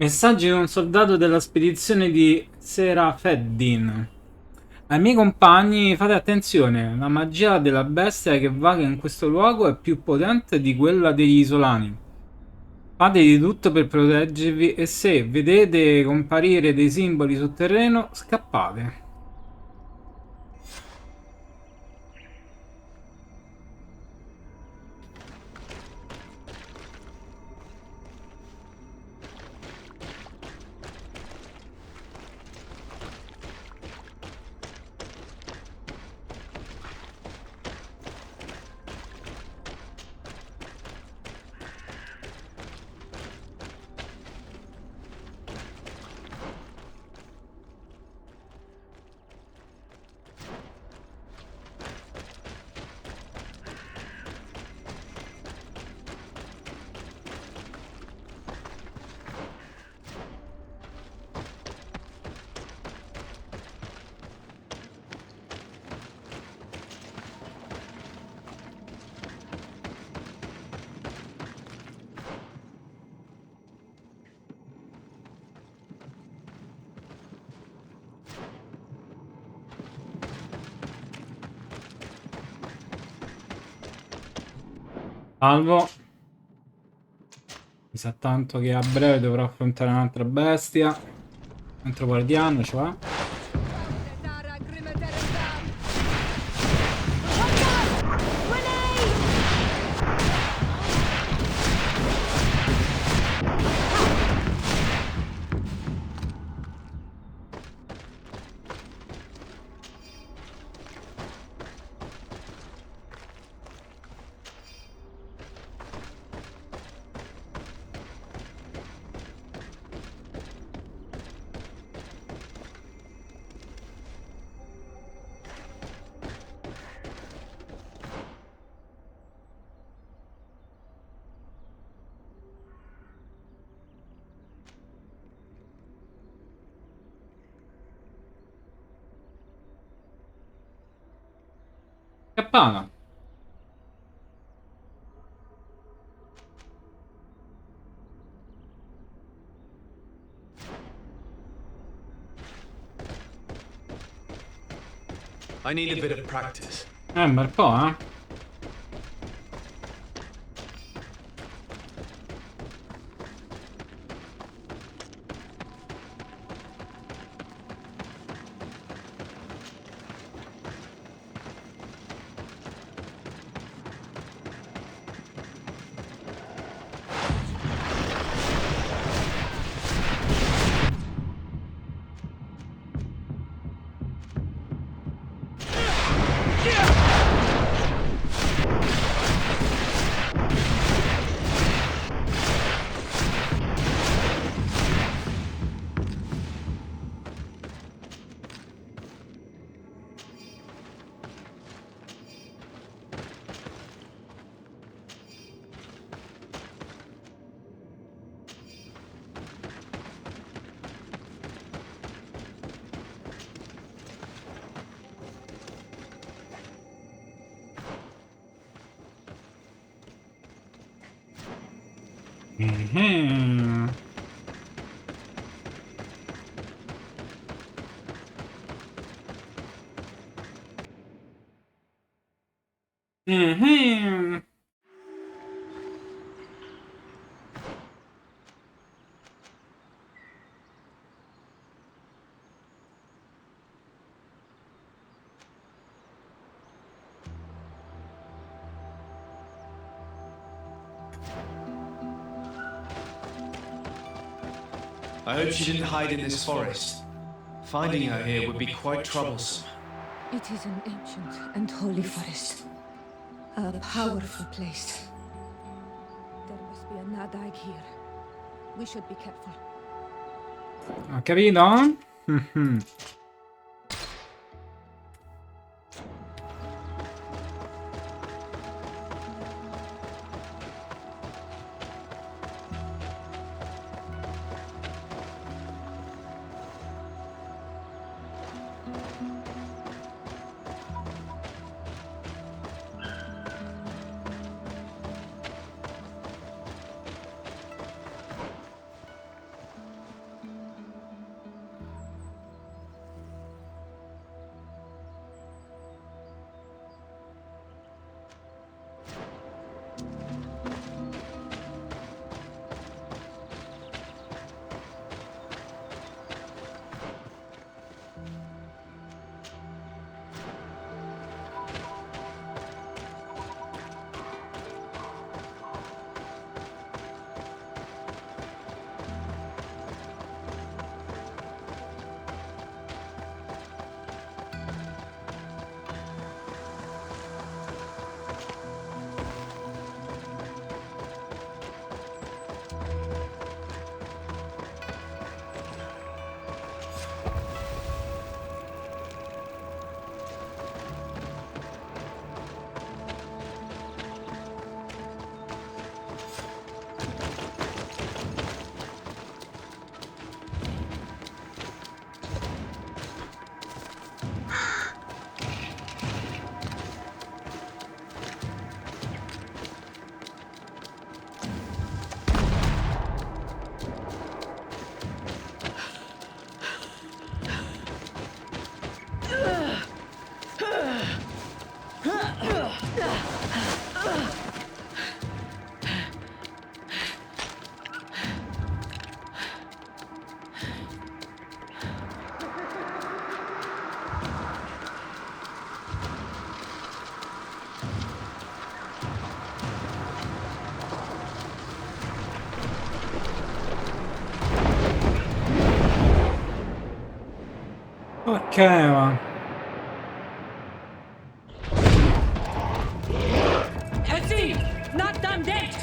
Messaggi di un soldato della spedizione di Serafeddin. Ai miei compagni, fate attenzione, la magia della bestia che vaga in questo luogo è più potente di quella degli isolani. Fate di tutto per proteggervi e se vedete comparire dei simboli sul terreno, scappate. Salvo. Mi sa tanto che a breve dovrò affrontare un'altra bestia. Un altro guardiano, cioè. Cappana.
I need a bit of practice.
Un bel po', eh. Mhm. Mhm.
I hope she didn't hide in this forest. Finding her here would be quite troublesome.
It is an ancient and holy forest. A powerful place. There must be a Nadag here. We should be careful.
Ho capito? Mhm. Ok, ma...
Not done dead!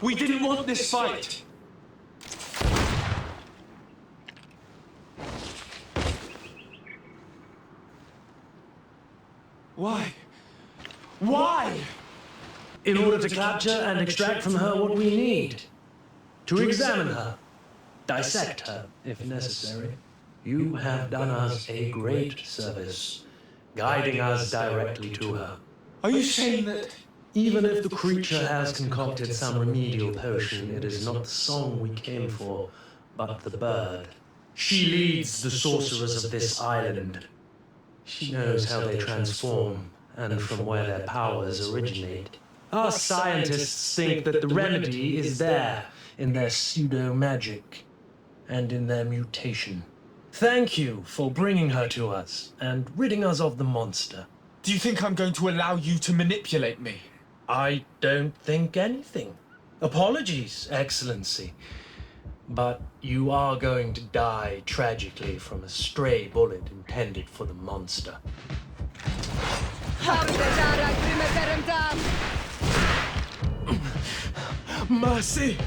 We didn't want this fight. Why? Why?
In order to capture and extract from her what we need. To examine her. Dissect her, if necessary. You have done us a great service, guiding us directly to her.
Are you saying that...
Even if the creature has concocted some remedial potion, it is not the song we came for, but the bird. She leads the sorcerers of this island. She knows how they transform, and from where their powers originate. Our scientists think that the remedy is there, in their pseudo-magic, and in their mutation. Thank you for bringing her to us, and ridding us of the monster.
Do you think I'm going to allow you to manipulate me?
I don't think anything. Apologies, Excellency. But you are going to die tragically from a stray bullet intended for the monster.
Mercy!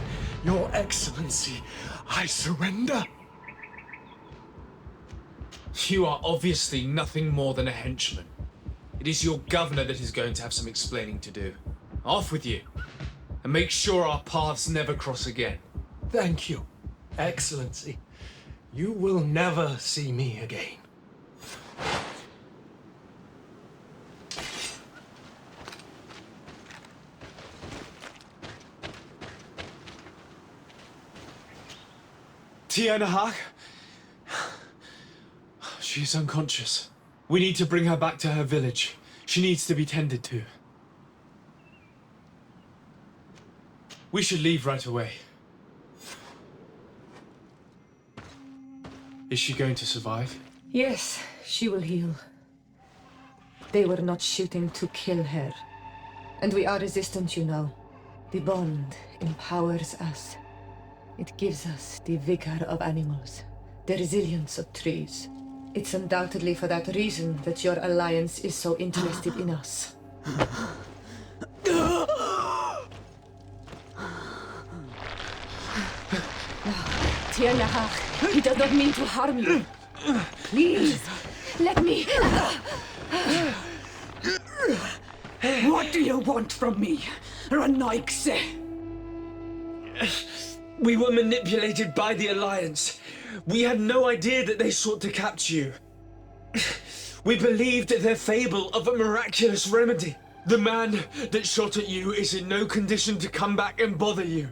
Your Excellency, I surrender. You are obviously nothing more than a henchman. It is your governor that is going to have some explaining to do. Off with you, and make sure our paths never cross again.
Thank you, Excellency. You will never see me again.
Tianahak? She is unconscious. We need to bring her back to her village. She needs to be tended to. We should leave right away. Is she going to survive?
Yes, she will heal. They were not shooting to kill her. And we are resistant, you know. The bond empowers us. It gives us the vigor of animals, the resilience of trees. It's undoubtedly for that reason that your alliance is so interested in us. Tianahak, he does not mean to harm you. Please, let me.
What do you want from me, Ranaikse?
We were manipulated by the Alliance. We had no idea that they sought to capture you. We believed their fable of a miraculous remedy. The man that shot at you is in no condition to come back and bother you.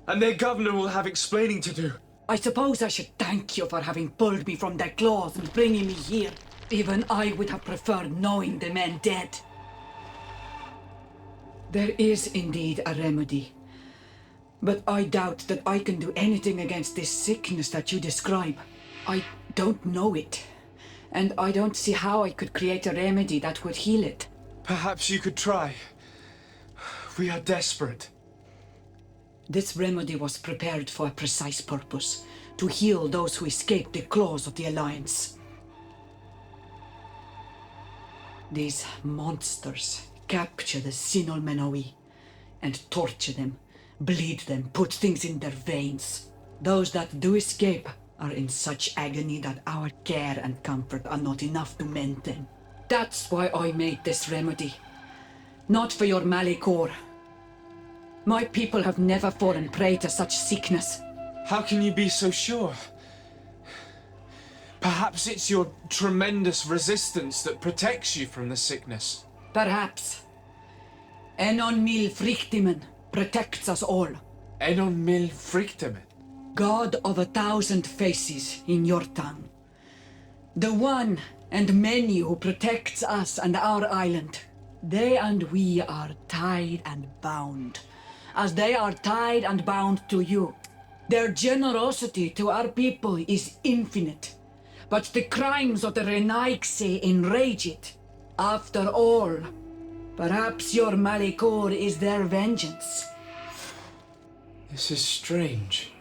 And their governor will have explaining to do.
I suppose I should thank you for having pulled me from their claws and bringing me here. Even I would have preferred knowing the men dead. There is indeed a remedy. But I doubt that I can do anything against this sickness that you describe. I don't know it. And I don't see how I could create a remedy that would heal it.
Perhaps you could try. We are desperate.
This remedy was prepared for a precise purpose, to heal those who escaped the claws of the Alliance. These monsters capture the Sinol Menoi and torture them, bleed them, put things in their veins. Those that do escape are in such agony that our care and comfort are not enough to mend them. That's why I made this remedy. Not for your Malikor. My people have never fallen prey to such sickness.
How can you be so sure? Perhaps it's your tremendous resistance that protects you from the sickness.
Perhaps. Enon mil frictimen protects us all.
Enon mil frictimen?
God of 1,000 faces in your tongue. The one and many who protects us and our island. They and we are tied and bound, as they are tied and bound to you. Their generosity to our people is infinite, but the crimes of the Renaigse enrage it. After all, perhaps your Malikor is their vengeance.
This is strange.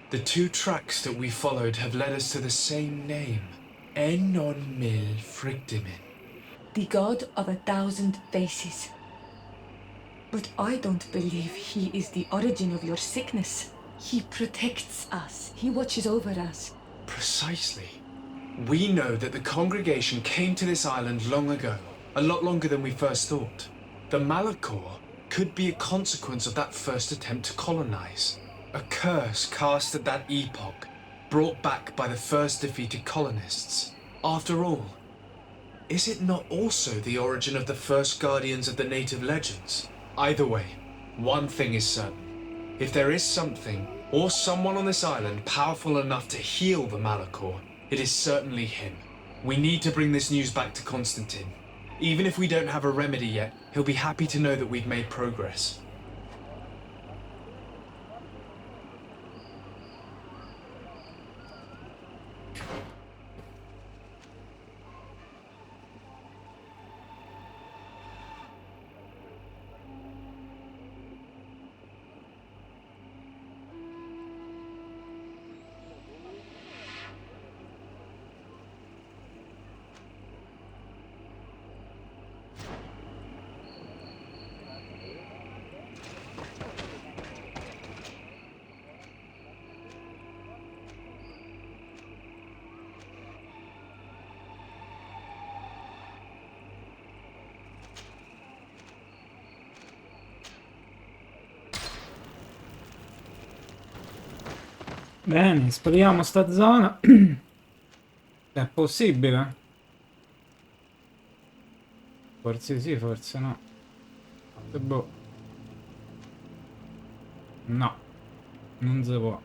The two tracks that we followed have led us to the same name. Enon mil frictimen.
The god of 1,000 faces. But I don't believe he is the origin of your sickness. He protects us. He watches over us.
Precisely. We know that the congregation came to this island long ago, a lot longer than we first thought. The Malachor could be a consequence of that first attempt to colonize. A curse cast at that epoch, brought back by the first defeated colonists. After all, is it not also the origin of the first guardians of the native legends? Either way, one thing is certain. If there is something, or someone on this island powerful enough to heal the Malachor, it is certainly him. We need to bring this news back to Constantine. Even if we don't have a remedy yet, he'll be happy to know that we've made progress.
Bene, esploriamo sta zona. È possibile? Forse sì, forse no. Boh. No, non si può.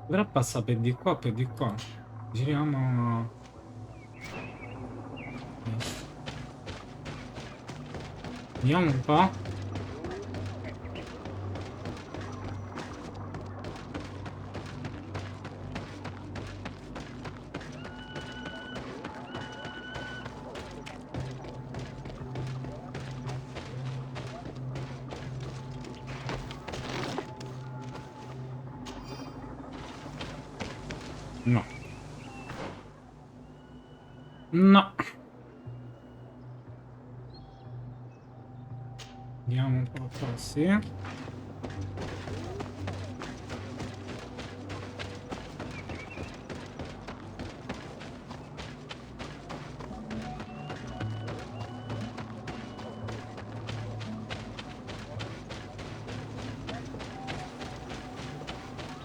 Dovrà passare per di qua, per di qua. Giriamo. Vediamo un po'. No. No. Vediamo un po' qua, sì.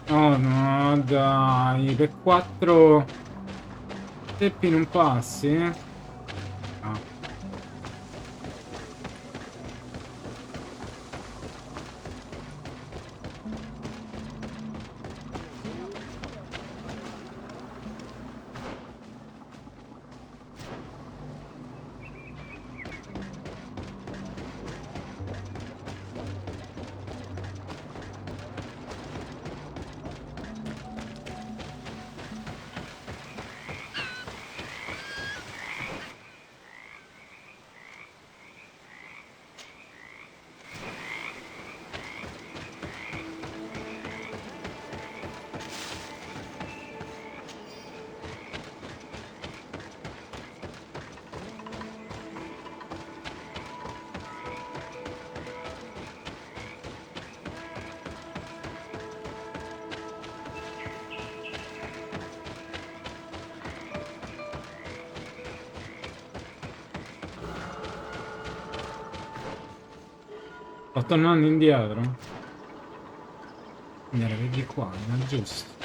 Oh no, dai, per 4 steppi non passi? No. Sto tornando indietro. Quindi era di qua, non è giusto.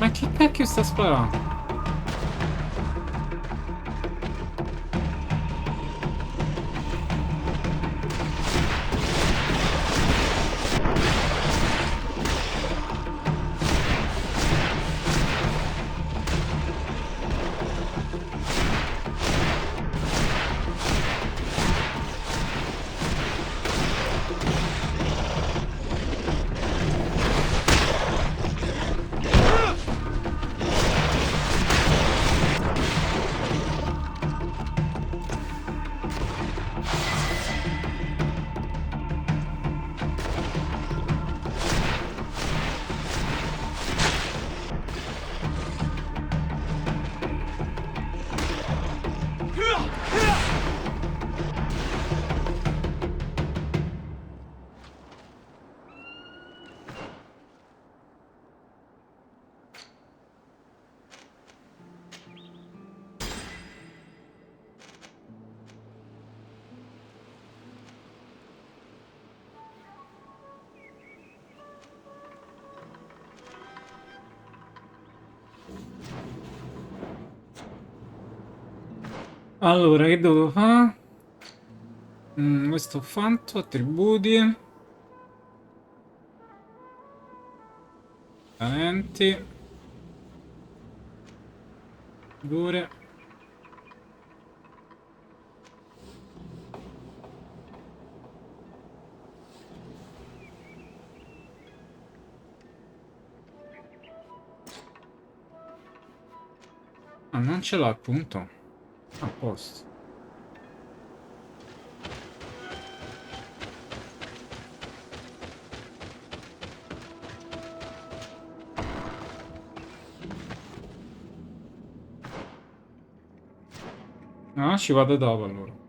Ma che cacchio sta sparando? Allora, che devo fare? Questo ho fatto, attributi. Talenti. Figure. Ah, non ce l'ho appunto. A posto. No, ci vado dopo allora.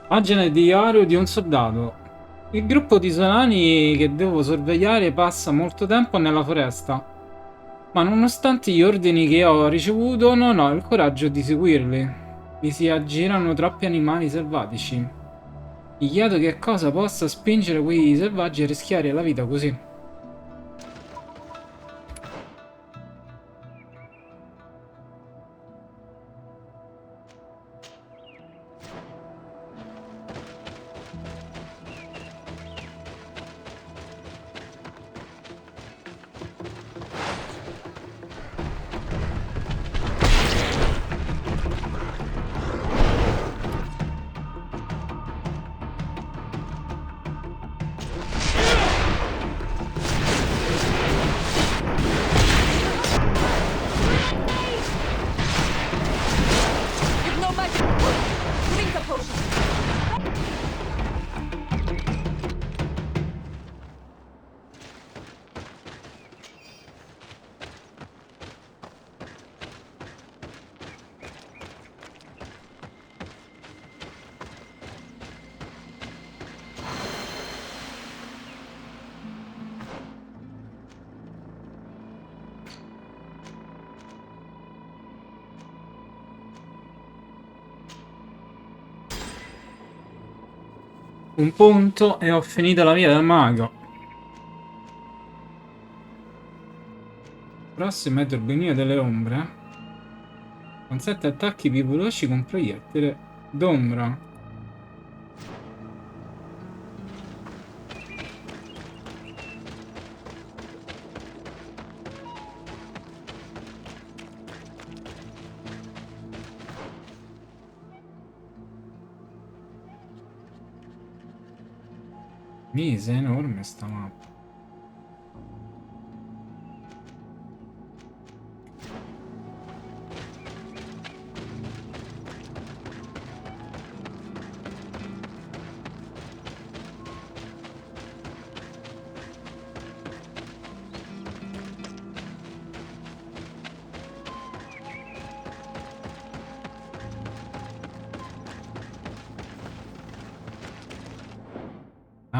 Pagina di diario di un soldato. Il gruppo di solani che devo sorvegliare passa molto tempo nella foresta, ma nonostante gli ordini che ho ricevuto non ho il coraggio di seguirli. Vi si aggirano troppi animali selvatici. Mi chiedo che cosa possa spingere quei selvaggi a rischiare la vita così. Un punto e ho finito la via del mago. Prossimo è Turbinio delle ombre. Con 7 attacchi più veloci con proiettile d'ombra. Mise, è enorme sta mappa.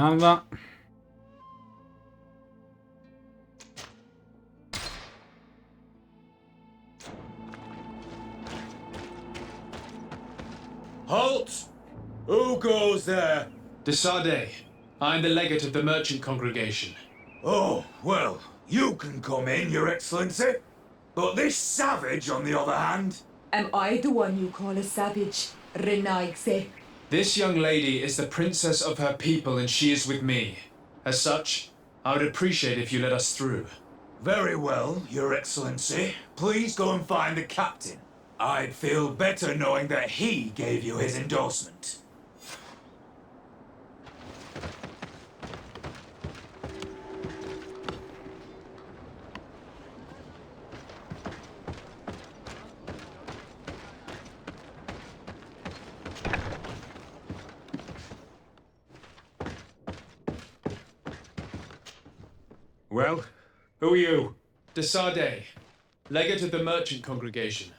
Salva.
Halt! Who goes there?
Desade, I'm the legate of the merchant congregation.
Oh, well, you can come in, Your Excellency. But this savage, on the other hand...
Am I the one you call a savage, Renaigse?
This young lady is the princess of her people and she is with me. As such, I would appreciate if you let us through.
Very well, Your Excellency. Please go and find the captain. I'd feel better knowing that he gave you his endorsement.
Well, who are you?
De Sardet, legate of the merchant congregation.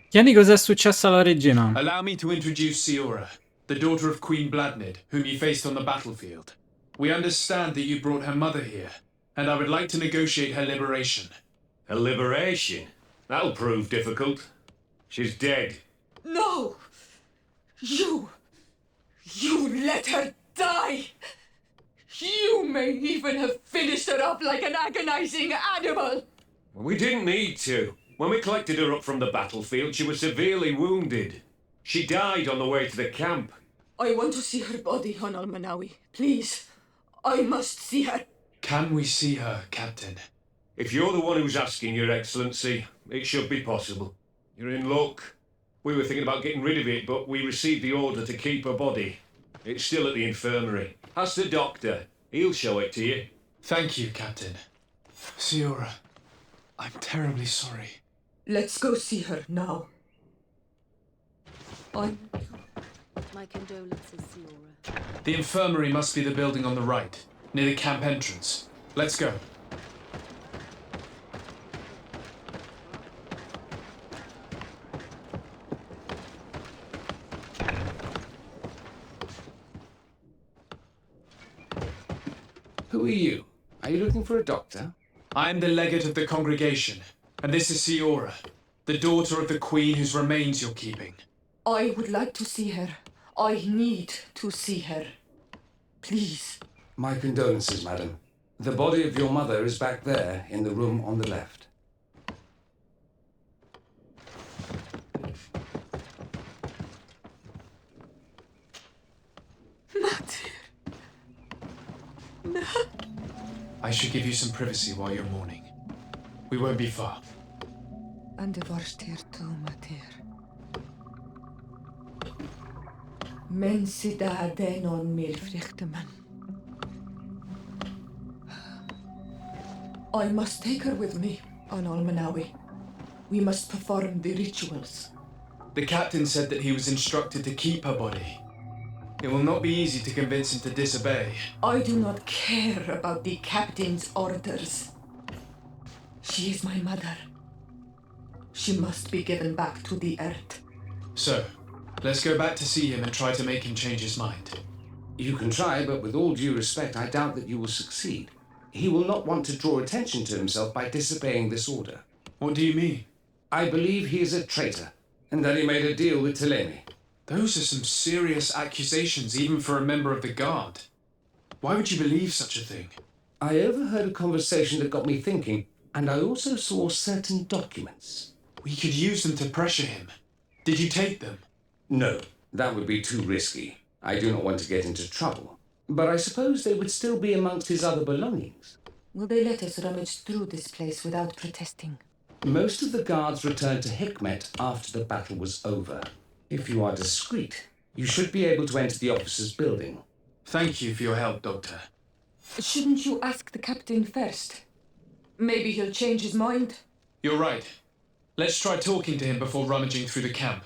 Chiedi cos'è successo alla regina.
Allow me to introduce Siora, the daughter of Queen Bladnid, whom you faced on the battlefield. We understand that you brought her mother here, and I would like to negotiate her liberation.
A liberation? That'll prove difficult. She's dead.
No! You let her die! You may even have finished her up like an agonizing animal!
We didn't need to. When we collected her up from the battlefield, she was severely wounded. She died on the way to the camp.
I want to see her body, on Almanawi. Please. I must see her.
Can we see her, Captain?
If you're the one who's asking, Your Excellency, it should be possible. You're in luck. We were thinking about getting rid of it, but we received the order to keep her body. It's still at the infirmary. Ask the doctor. He'll show it to you.
Thank you, Captain. Siora, I'm terribly sorry.
Let's go see her now.
My condolences, Siora.
The infirmary must be the building on the right, near the camp entrance. Let's go.
Who are you? Are you looking for a doctor?
I am the legate of the congregation, and this is Siora, the daughter of the queen whose remains you're keeping.
I would like to see her. I need to see her. Please.
My condolences, madam. The body of your mother is back there, in the room on the left.
I should give you some privacy while you're mourning. We won't be far.
And the varstir tu mater. Mensida denon mir frichteman. I must take her with me on Almanawi. We must perform the rituals.
The captain said that he was instructed to keep her body. It will not be easy to convince him to disobey.
I do not care about the captain's orders. She is my mother. She must be given back to the earth.
So, let's go back to see him and try to make him change his mind.
You can try, but with all due respect, I doubt that you will succeed. He will not want to draw attention to himself by disobeying this order.
What do you mean?
I believe he is a traitor, and that he made a deal with Telemi.
Those are some serious accusations, even for a member of the guard. Why would you believe such a thing?
I overheard a conversation that got me thinking, and I also saw certain documents.
We could use them to pressure him. Did you take them?
No, that would be too risky. I do not want to get into trouble. But I suppose they would still be amongst his other belongings.
Will they let us rummage through this place without protesting?
Most of the guards returned to Hikmet after the battle was over. If you are discreet, you should be able to enter the officer's building.
Thank you for your help, Doctor.
Shouldn't you ask the captain first? Maybe he'll change his mind.
You're right. Let's try talking to him before rummaging through the camp.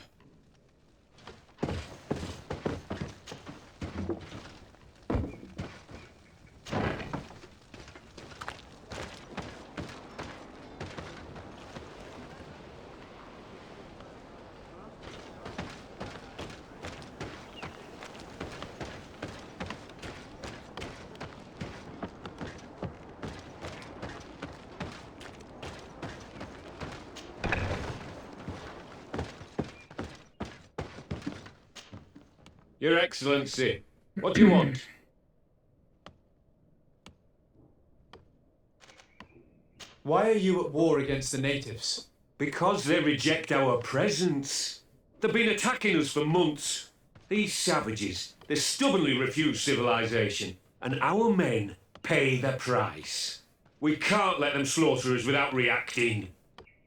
Your Excellency, what do you want?
Why are you at war against the natives?
Because they reject our presence. They've been attacking us for months. These savages, they stubbornly refuse civilization, and our men pay the price. We can't let them slaughter us without reacting.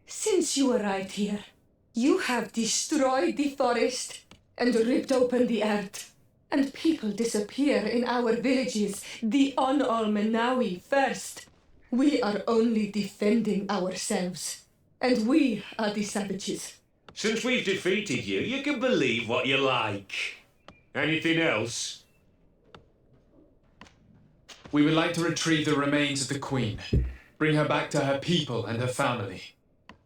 Since you arrived here, you have destroyed the forest and ripped open the earth. And people disappear in our villages, the Onolmenawi first. We are only defending ourselves, and we are the savages.
Since we've defeated you, you can believe what you like. Anything else?
We would like to retrieve the remains of the Queen. Bring her back to her people and her family.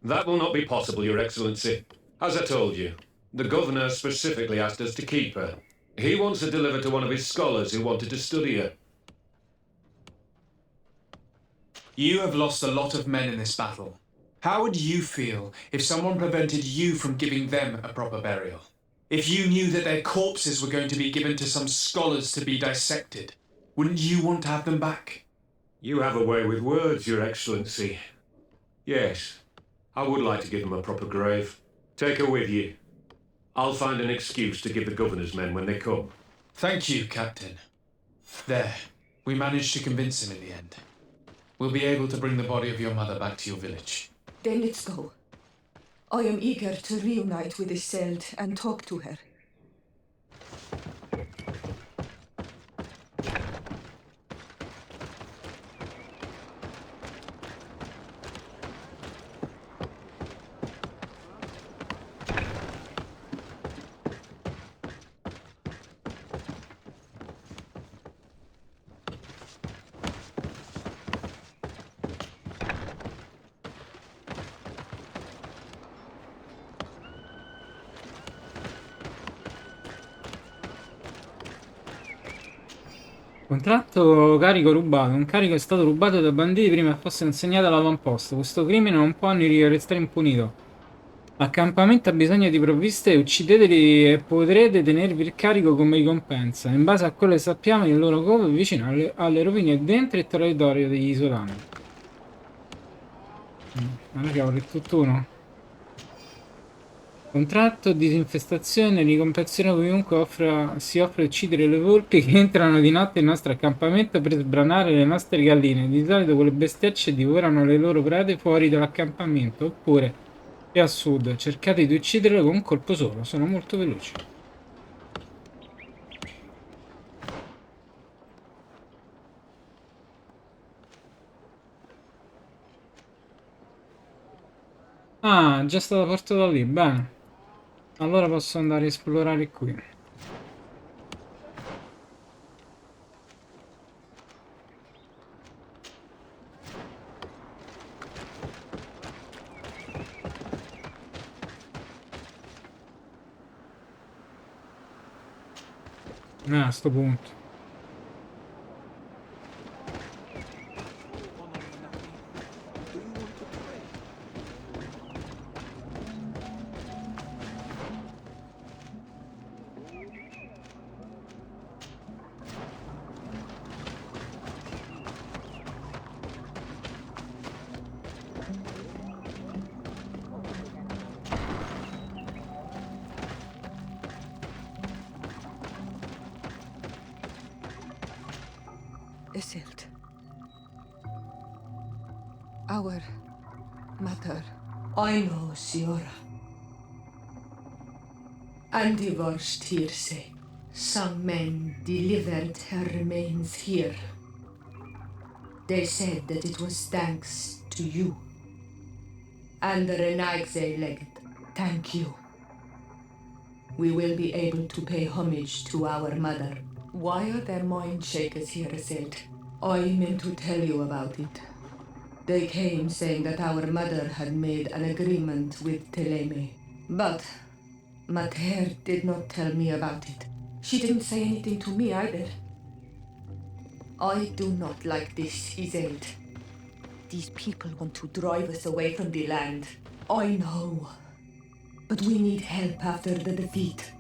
That will not be possible, Your Excellency. As I told you, the Governor specifically asked us to keep her. He wants her delivered to one of his scholars who wanted to study her.
You have lost a lot of men in this battle. How would you feel if someone prevented you from giving them a proper burial? If you knew that their corpses were going to be given to some scholars to be dissected, wouldn't you want to have them back?
You have a way with words, Your Excellency. Yes, I would like to give them a proper grave. Take her with you. I'll find an excuse to give the Governor's men when they come.
Thank you, Captain. There, we managed to convince him in the end. We'll be able to bring the body of your mother back to your village.
Then let's go. I am eager to reunite with Isolde and talk to her.
Contratto carico rubato. Un carico è stato rubato dai banditi prima che fosse insegnato all'avamposto. Questo crimine non può restare impunito. L'accampamento ha bisogno di provviste, uccideteli e potrete tenervi il carico come ricompensa. In base a quello che sappiamo, il loro covo è vicino alle rovine dentro il territorio degli isolani. Allora cavolo, è tutt'uno. Contratto, disinfestazione, ricompenseremo chiunque si offre a uccidere le volpi che entrano di notte nel nostro accampamento per sbranare le nostre galline. Di solito quelle bestiacce divorano le loro prede fuori dall'accampamento, oppure più a sud. Cercate di ucciderle con un colpo solo, sono molto veloci. Ah, già stato portato lì, bene. Allora posso andare a esplorare qui. A sto punto.
Isolde. Our mother. I know, Siora. And divorced hearsay. Some men delivered her remains here. They said that it was thanks to you. And the Renaigse legend, thank you. We will be able to pay homage to our mother. Why are there mind shakers here, Isolde? I meant to tell you about it. They came saying that our mother had made an agreement with Teleme. But Mater did not tell me about it. She didn't say anything to me either. I do not like this, Isolde. These people want to drive us away from the land. I know. But we need help after the defeat.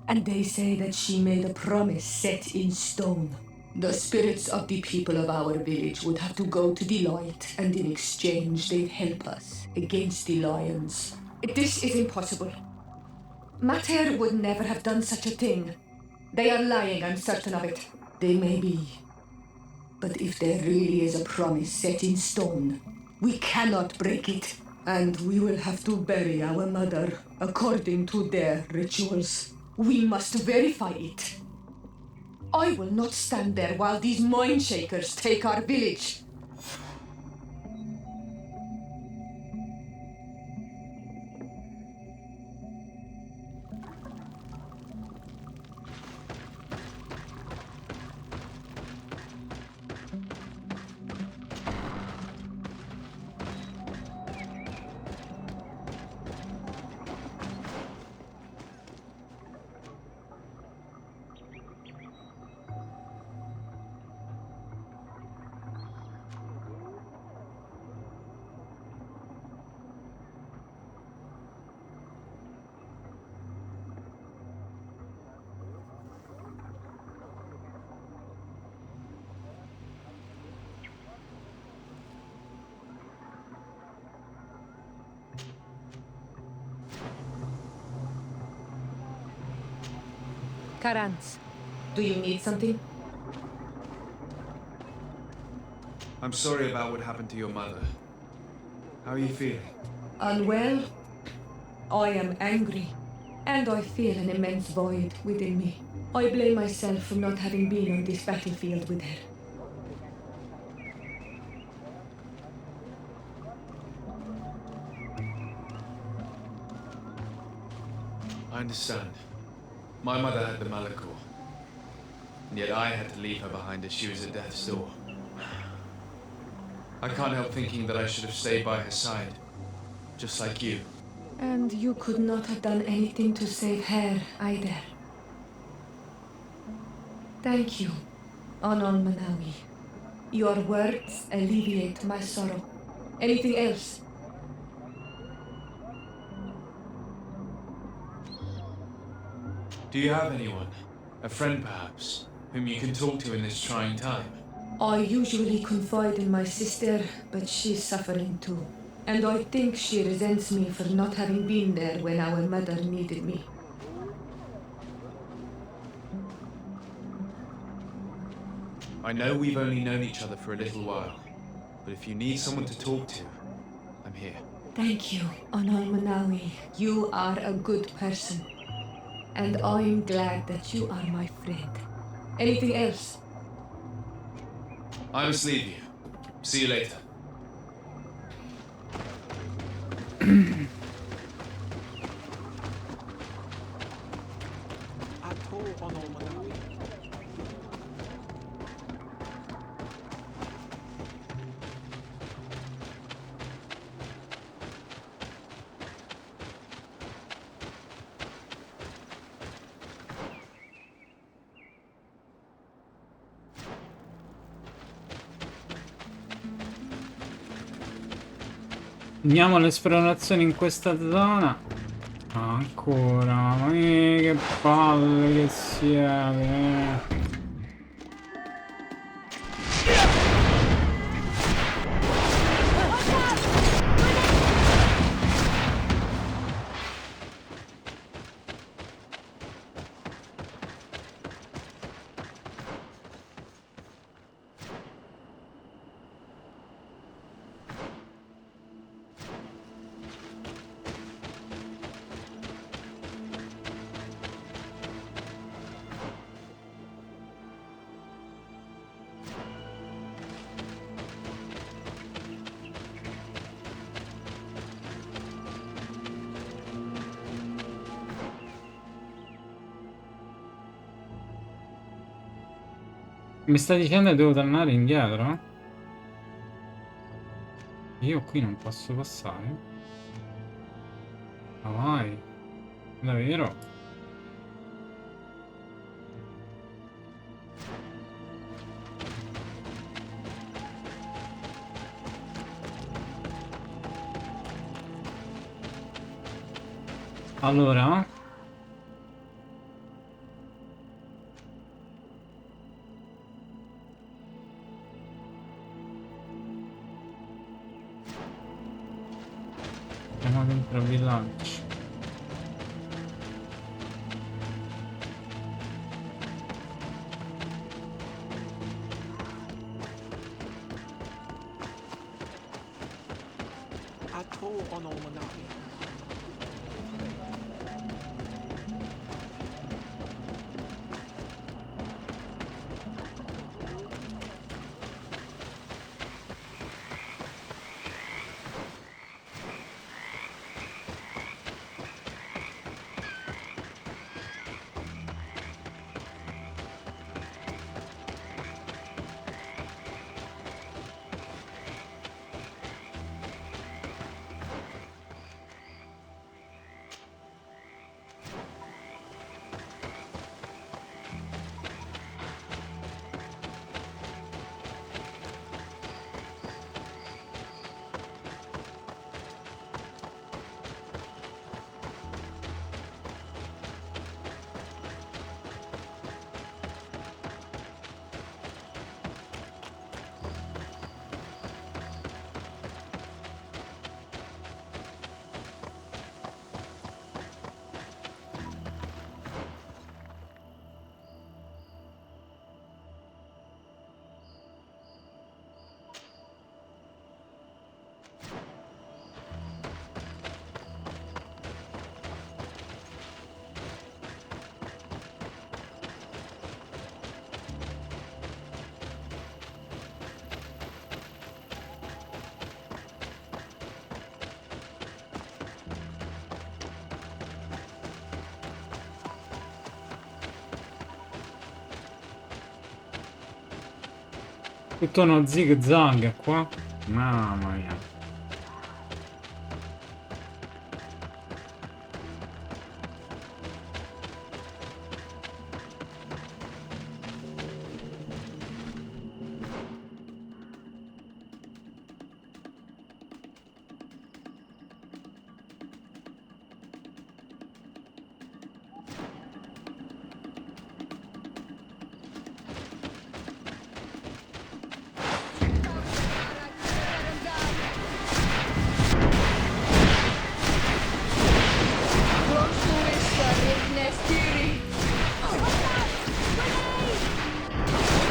And they say that she made a promise set in stone. The spirits of the people of our village would have to go to the light, and in exchange they'd help us against the lions. This is impossible. Mater would never have done such a thing. They are lying, I'm certain of it. They may be. But if there really is a promise set in stone, we cannot break it. And we will have to bury our mother according to their rituals. We must verify it. I will not stand there while these mind shakers take our village. Karans, do you need something?
I'm sorry about what happened to your mother. How are you feeling?
Unwell? I am angry, and I feel an immense void within me. I blame myself for not having been on this battlefield with her.
I understand. My mother had the Malachor, and yet I had to leave her behind as she was at death's door. I can't help thinking that I should have stayed by her side, just like you.
And you could not have done anything to save her either. Thank you, Anol Manawi. Your words alleviate my sorrow. Anything else?
Do you have anyone, a friend perhaps, whom you can talk to in this trying time?
I usually confide in my sister, but she's suffering too. And I think she resents me for not having been there when our mother needed me.
I know we've only known each other for a little while, but if you need someone to talk to, I'm here.
Thank you, Anol Manawi. You are a good person. And I'm glad that you are my friend. Anything else?
I must leave you. See you later.
Andiamo all'esplorazione in questa zona. Ancora, ma che palle che siete. Mi sta dicendo che devo tornare indietro? Io qui non posso passare. Ma vai. Davvero? Allora? Andiamo dentro al villaggio. Tutto uno zig zag qua. Mamma mia.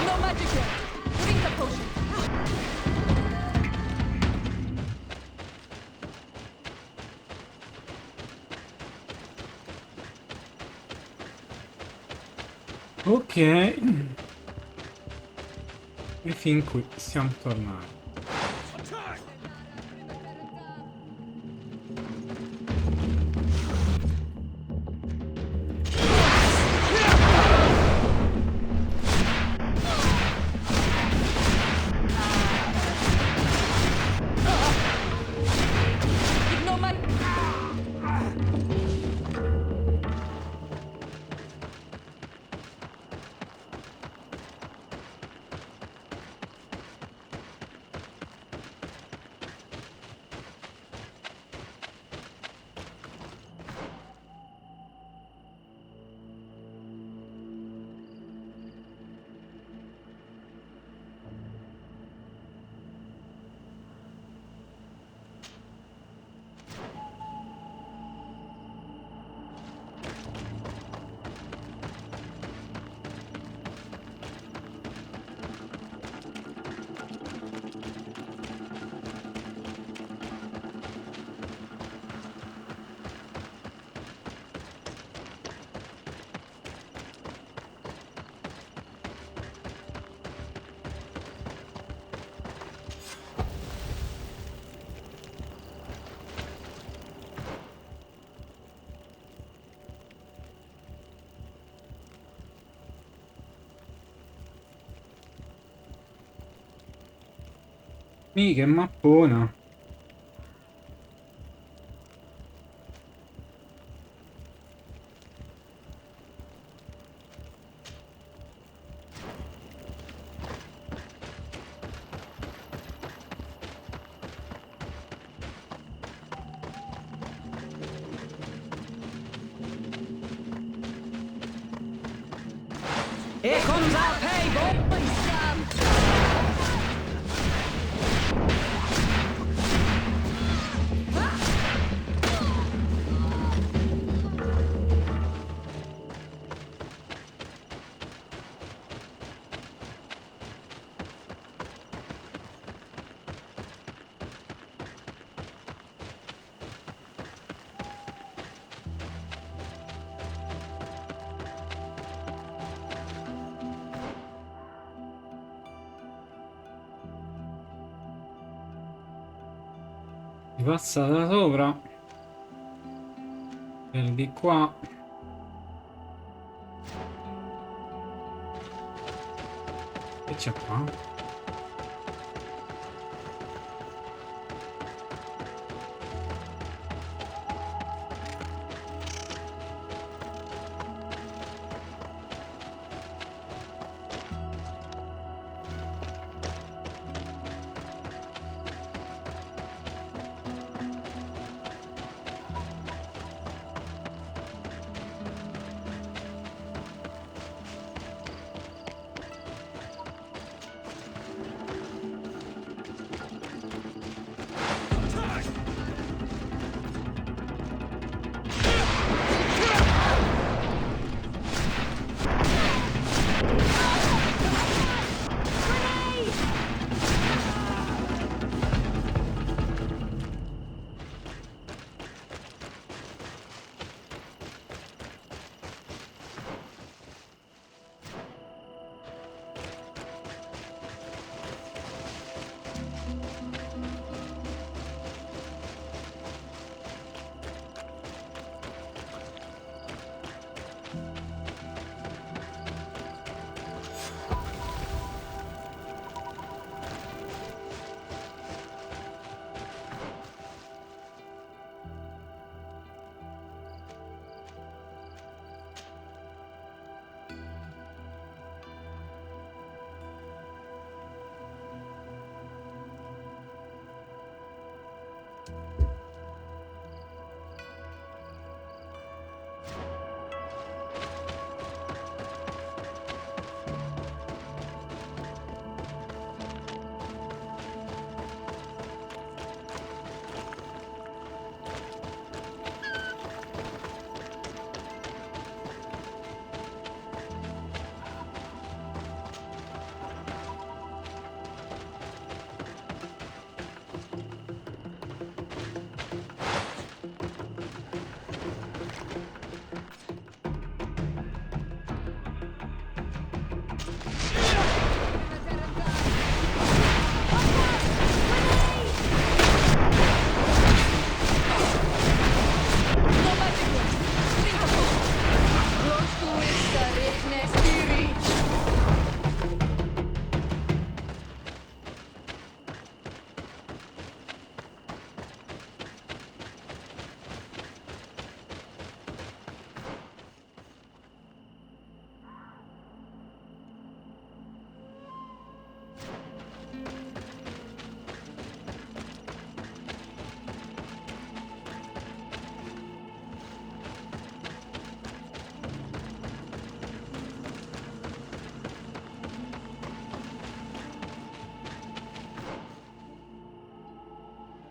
No magic yet. Drink the potion.
Ok. E fin qui siamo tornati.
No magic.
Che mappona.
Here comes our pay, boys!
Si passa da sopra. E di qua. Che c'è qua?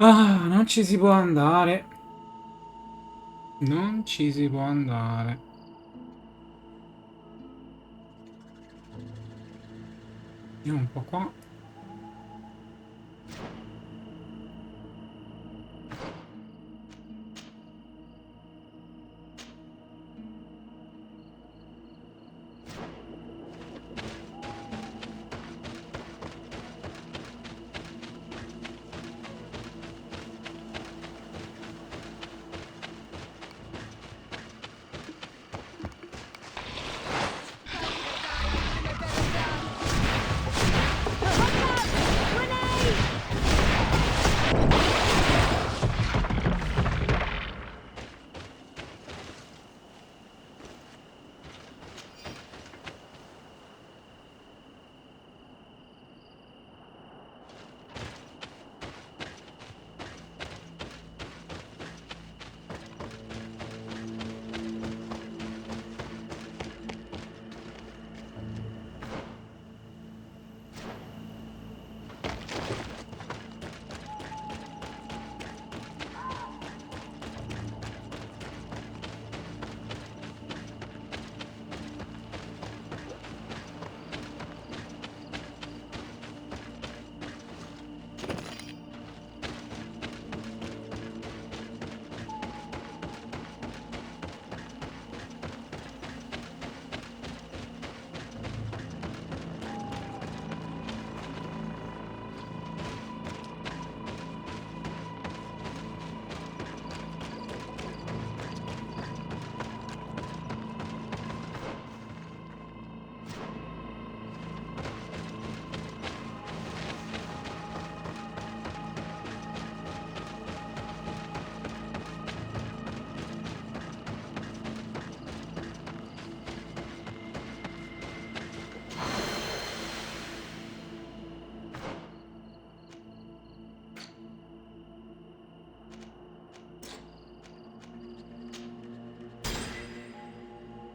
Ah, non ci si può andare. Non ci si può andare. Andiamo un po' qua.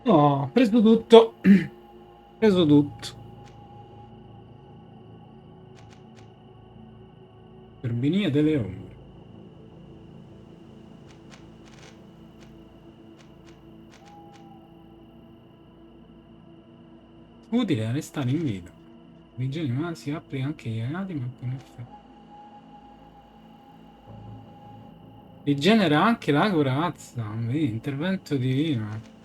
Ho preso tutto. Preso tutto. Turbinia delle ombre. Utile a restare in vita. Legione umana si applica anche agli animali, ma con effetto. Rigenera anche la corazza. Vedi, intervento divino.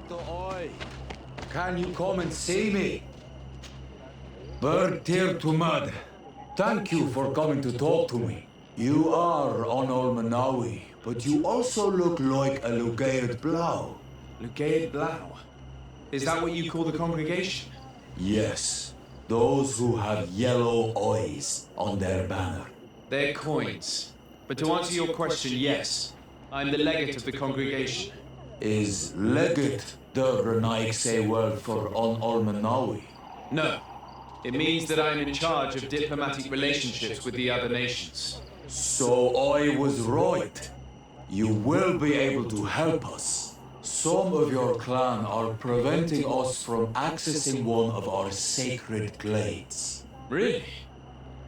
Oi, can you come and see me? Bird tear to mud. Thank you for coming to talk to me. You are on Olmanawi, but you also look like a Lugaid Blau.
Lugaid Blau? Is that what you call the congregation?
Yes, those who have yellow eyes on their banner.
They're coins. But to answer your question, yes. I'm the legate of the congregation.
Is legate the Renaikse word for on Olmanawi?
No. It means that I'm in charge of diplomatic relationships with the other nations.
So I was right. You will be able to help us. Some of your clan are preventing us from accessing one of our sacred glades.
Really?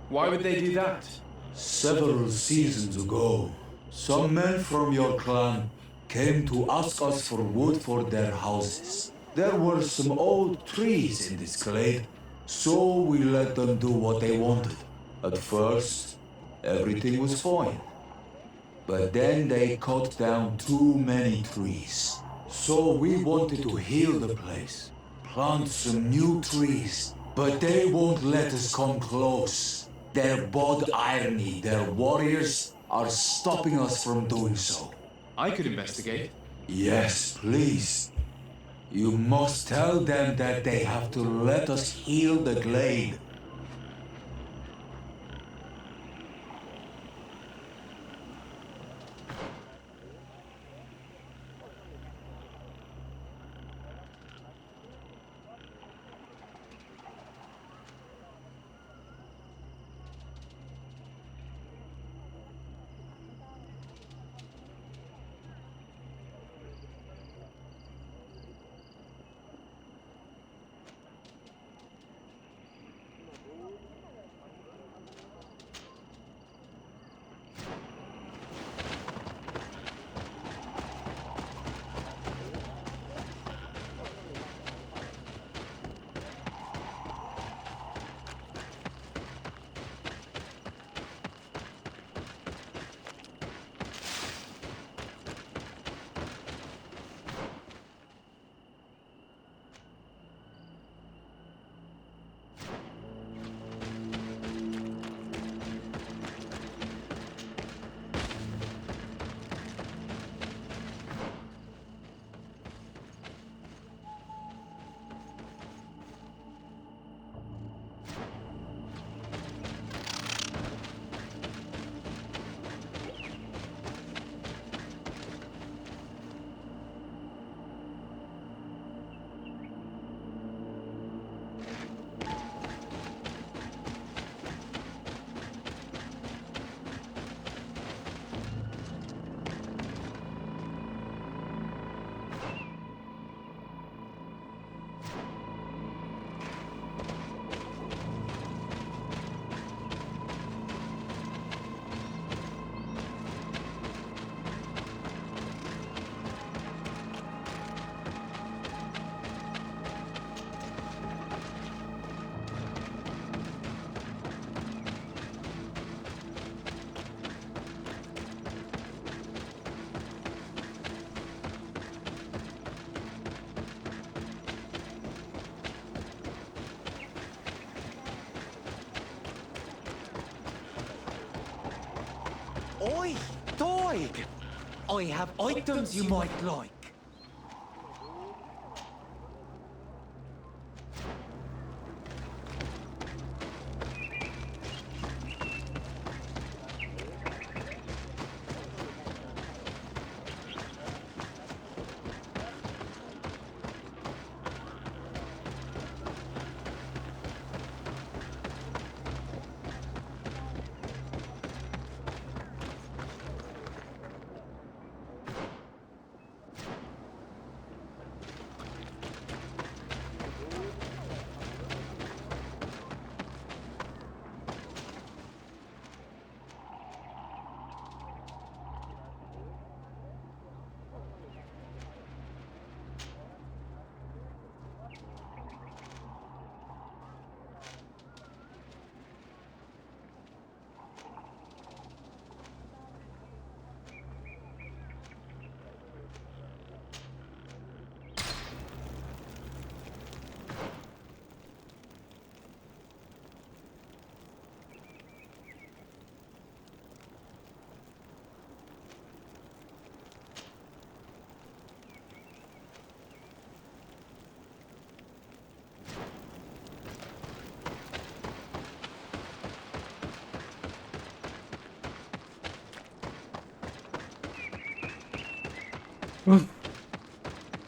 Why would they do that?
Several seasons ago, some men from your clan came to ask us for wood for their houses. There were some old trees in this glade, so we let them do what they wanted. At first, everything was fine. But then they cut down too many trees. So we wanted to heal the place, plant some new trees, but they won't let us come close. Their bod irony, their warriors, are stopping us from doing so.
I could investigate.
Yes, please. You must tell them that they have to let us heal the glade.
Oi, Doig! I have items you might like.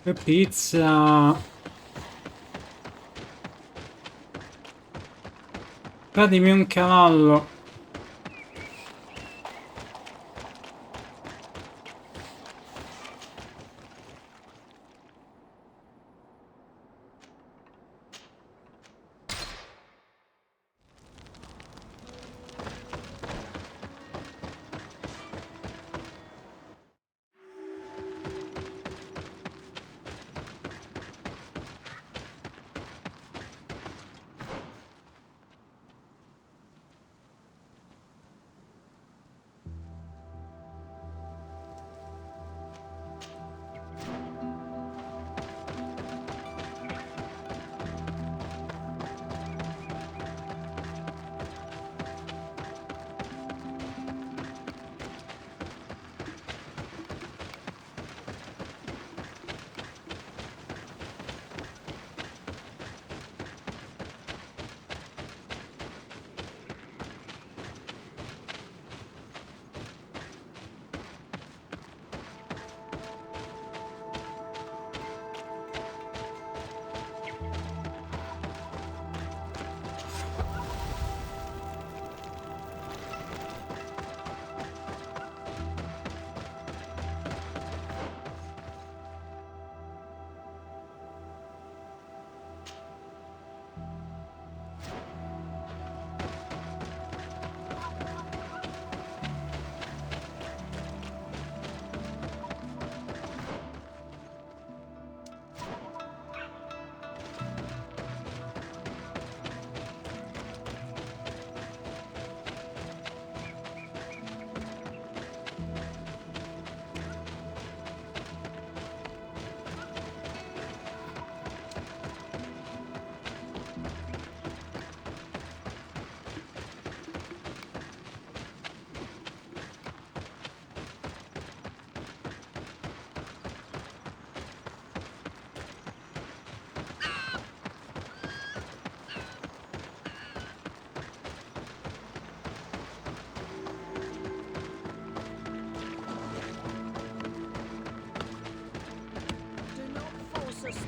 Che pizza! Datemi un cavallo.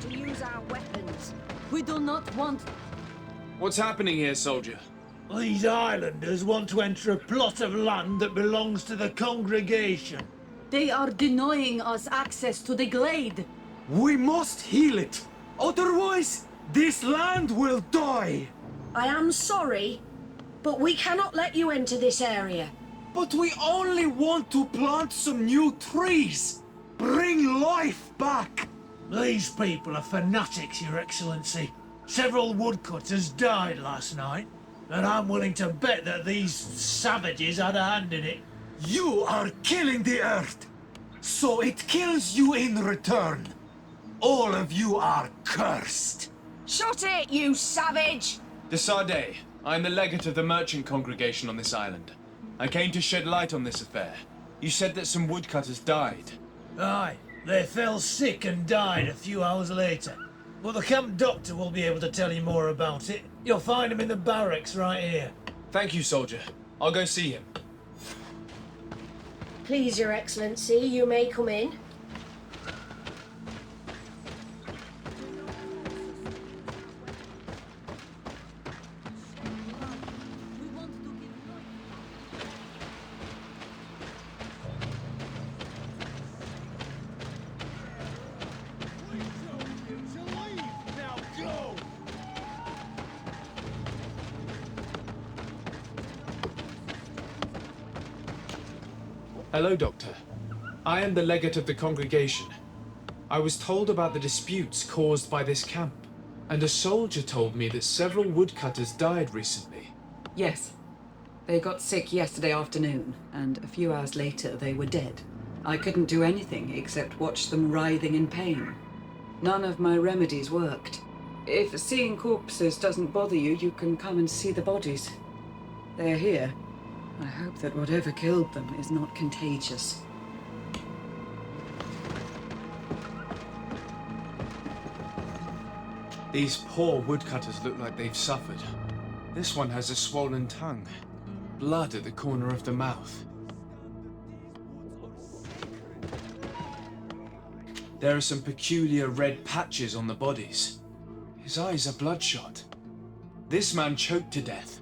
To use our weapons. We do not want...
What's happening here, soldier?
These islanders want to enter a plot of land that belongs to the congregation.
They are denying us access to the glade.
We must heal it. Otherwise, this land will die.
I am sorry, but we cannot let you into this area.
But we only want to plant some new trees. Bring life back.
These people are fanatics, Your Excellency. Several woodcutters died last night, and I'm willing to bet that these savages had a hand in it.
You are killing the earth, so it kills you in return. All of you are cursed.
Shut it, you savage!
Desade, I am the legate of the merchant congregation on this island. I came to shed light on this affair. You said that some woodcutters died.
Aye, they fell sick and died a few hours later. But the camp doctor will be able to tell you more about it. You'll find him in the barracks right here.
Thank you, soldier. I'll go see him.
Please, Your Excellency, you may come in.
Hello, Doctor. I am the legate of the congregation. I was told about the disputes caused by this camp, and a soldier told me that several woodcutters died recently.
Yes. They got sick yesterday afternoon, and a few hours later they were dead. I couldn't do anything except watch them writhing in pain. None of my remedies worked. If seeing corpses doesn't bother you, you can come and see the bodies. They're here. I hope that whatever killed them is not contagious.
These poor woodcutters look like they've suffered. This one has a swollen tongue, blood at the corner of the mouth. There are some peculiar red patches on the bodies. His eyes are bloodshot. This man choked to death.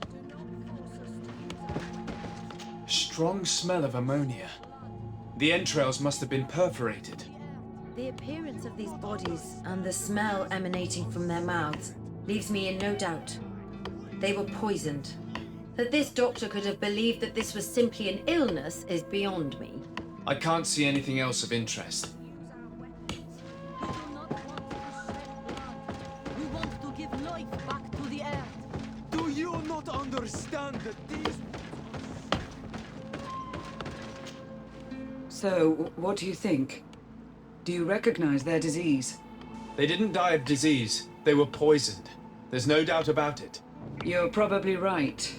Strong smell of ammonia. The entrails must have been perforated.
The appearance of these bodies and the smell emanating from their mouths leaves me in no doubt. They were poisoned. That this doctor could have believed that this was simply an illness is beyond me.
I can't see anything else of interest.
We want to give life back to the earth.
Do you not understand that these...
So, what do you think? Do you recognize their disease?
They didn't die of disease. They were poisoned. There's no doubt about it.
You're probably right.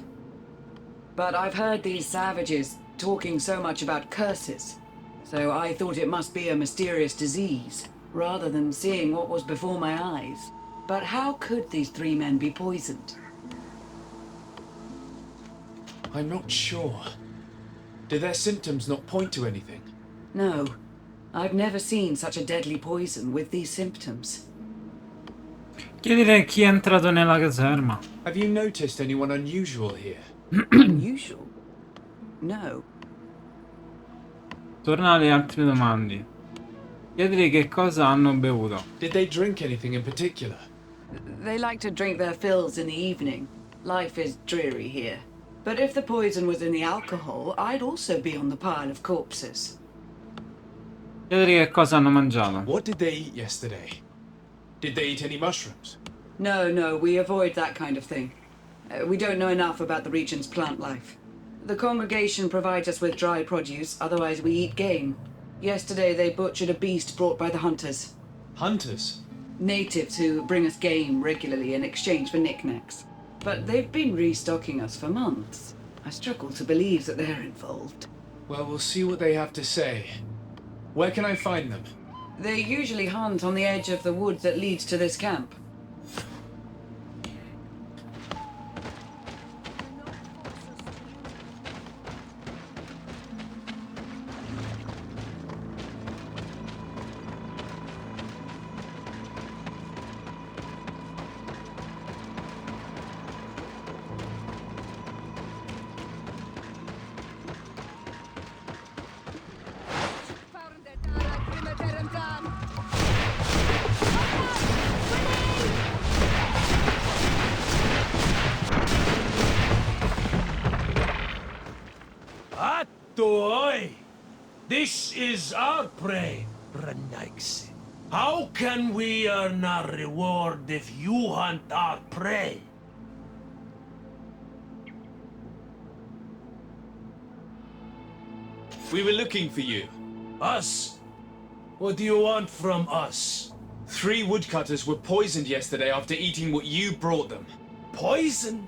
But I've heard these savages talking so much about curses, so I thought it must be a mysterious disease, rather than seeing what was before my eyes. But how could these three men be poisoned?
I'm not sure. Do their symptoms not point to anything?
No. I've never seen such a deadly poison with these symptoms.
Chiedere chi è entrato nella caserma.
Have you noticed anyone unusual here?
Unusual? No.
Torna alle altre domande. Chiedere che cosa hanno bevuto.
Did they drink anything in particular?
They like to drink their fills in the evening. Life is dreary here. But if the poison was in the alcohol, I'd also be on the pile of corpses.
Chiedere che cosa hanno mangiato.
What did they eat yesterday? Did they eat any mushrooms?
No, we avoid that kind of thing. We don't know enough about the region's plant life. The congregation provides us with dry produce, otherwise we eat game. Yesterday they butchered a beast brought by the hunters.
Hunters?
Natives who bring us game regularly in exchange for knickknacks. But they've been restocking us for months. I struggle to believe that they're involved.
Well, we'll see what they have to say. Where can I find them?
They usually hunt on the edge of the wood that leads to this camp.
Oi! This is our prey, Renaix. How can we earn our reward if you hunt our prey?
We were looking for you.
Us? What do you want from us?
3 woodcutters were poisoned yesterday after eating what you brought them.
Poison?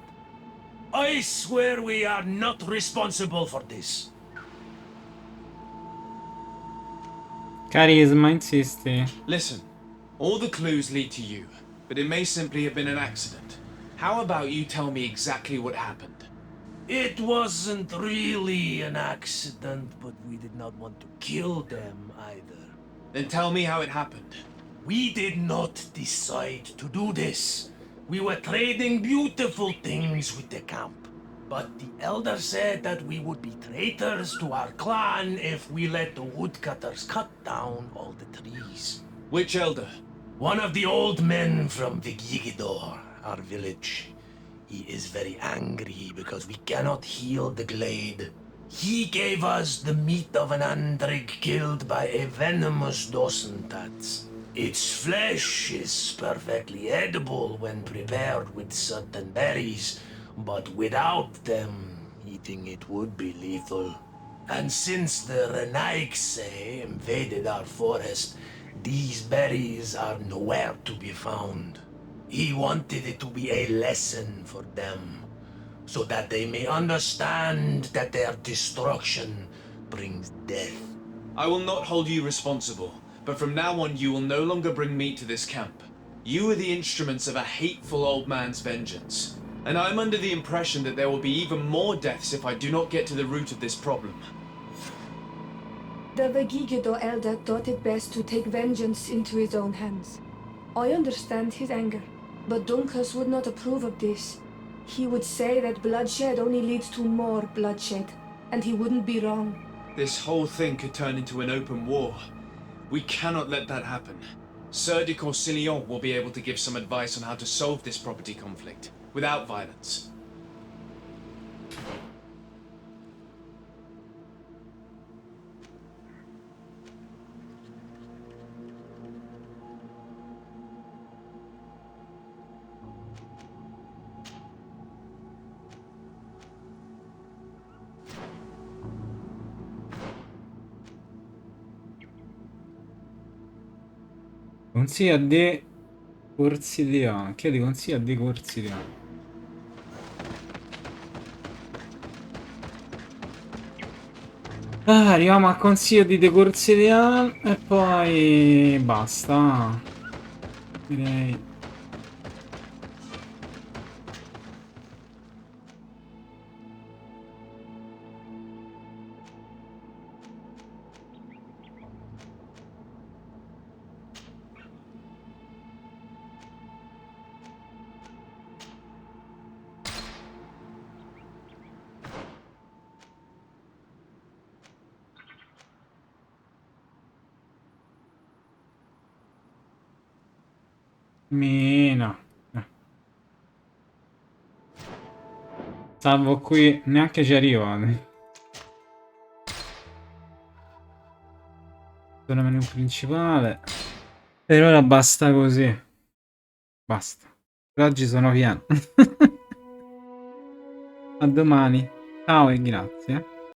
I swear we are not responsible for this.
Carisma, insisti.
Listen, all the clues lead to you, but it may simply have been an accident. How about you tell me exactly what happened?
It wasn't really an accident, but we did not want to kill them either.
Then tell me how it happened.
We did not decide to do this. We were trading beautiful things with the camp. But the elder said that we would be traitors to our clan if we let the woodcutters cut down all the trees.
Which elder?
One of the old men from Vigigidor, our village. He is very angry because we cannot heal the glade. He gave us the meat of an andrig killed by a venomous dosentats. Its flesh is perfectly edible when prepared with certain berries, but without them, eating it would be lethal. And since the Renaigse invaded our forest, these berries are nowhere to be found. He wanted it to be a lesson for them, so that they may understand that their destruction brings death.
I will not hold you responsible, but from now on you will no longer bring meat to this camp. You are the instruments of a hateful old man's vengeance, and I'm under the impression that there will be even more deaths if I do not get to the root of this problem.
The Vegigido elder thought it best to take vengeance into his own hands. I understand his anger, but Dunkas would not approve of this. He would say that bloodshed only leads to more bloodshed, and he wouldn't be wrong.
This whole thing could turn into an open war. We cannot let that happen. Sir de Corsillon will be able to give some advice on how to solve this property conflict, without violence.
Consiglia dei corsi di A. Chiedi consiglia dei corsi di A. Arriviamo al consiglio di dei corsi di A e poi basta. Direi. Mina. Salvo qui, neanche ci arrivo. Sono menu principale. Per ora basta così. Basta. Per oggi sono pieno. A domani. Ciao e grazie.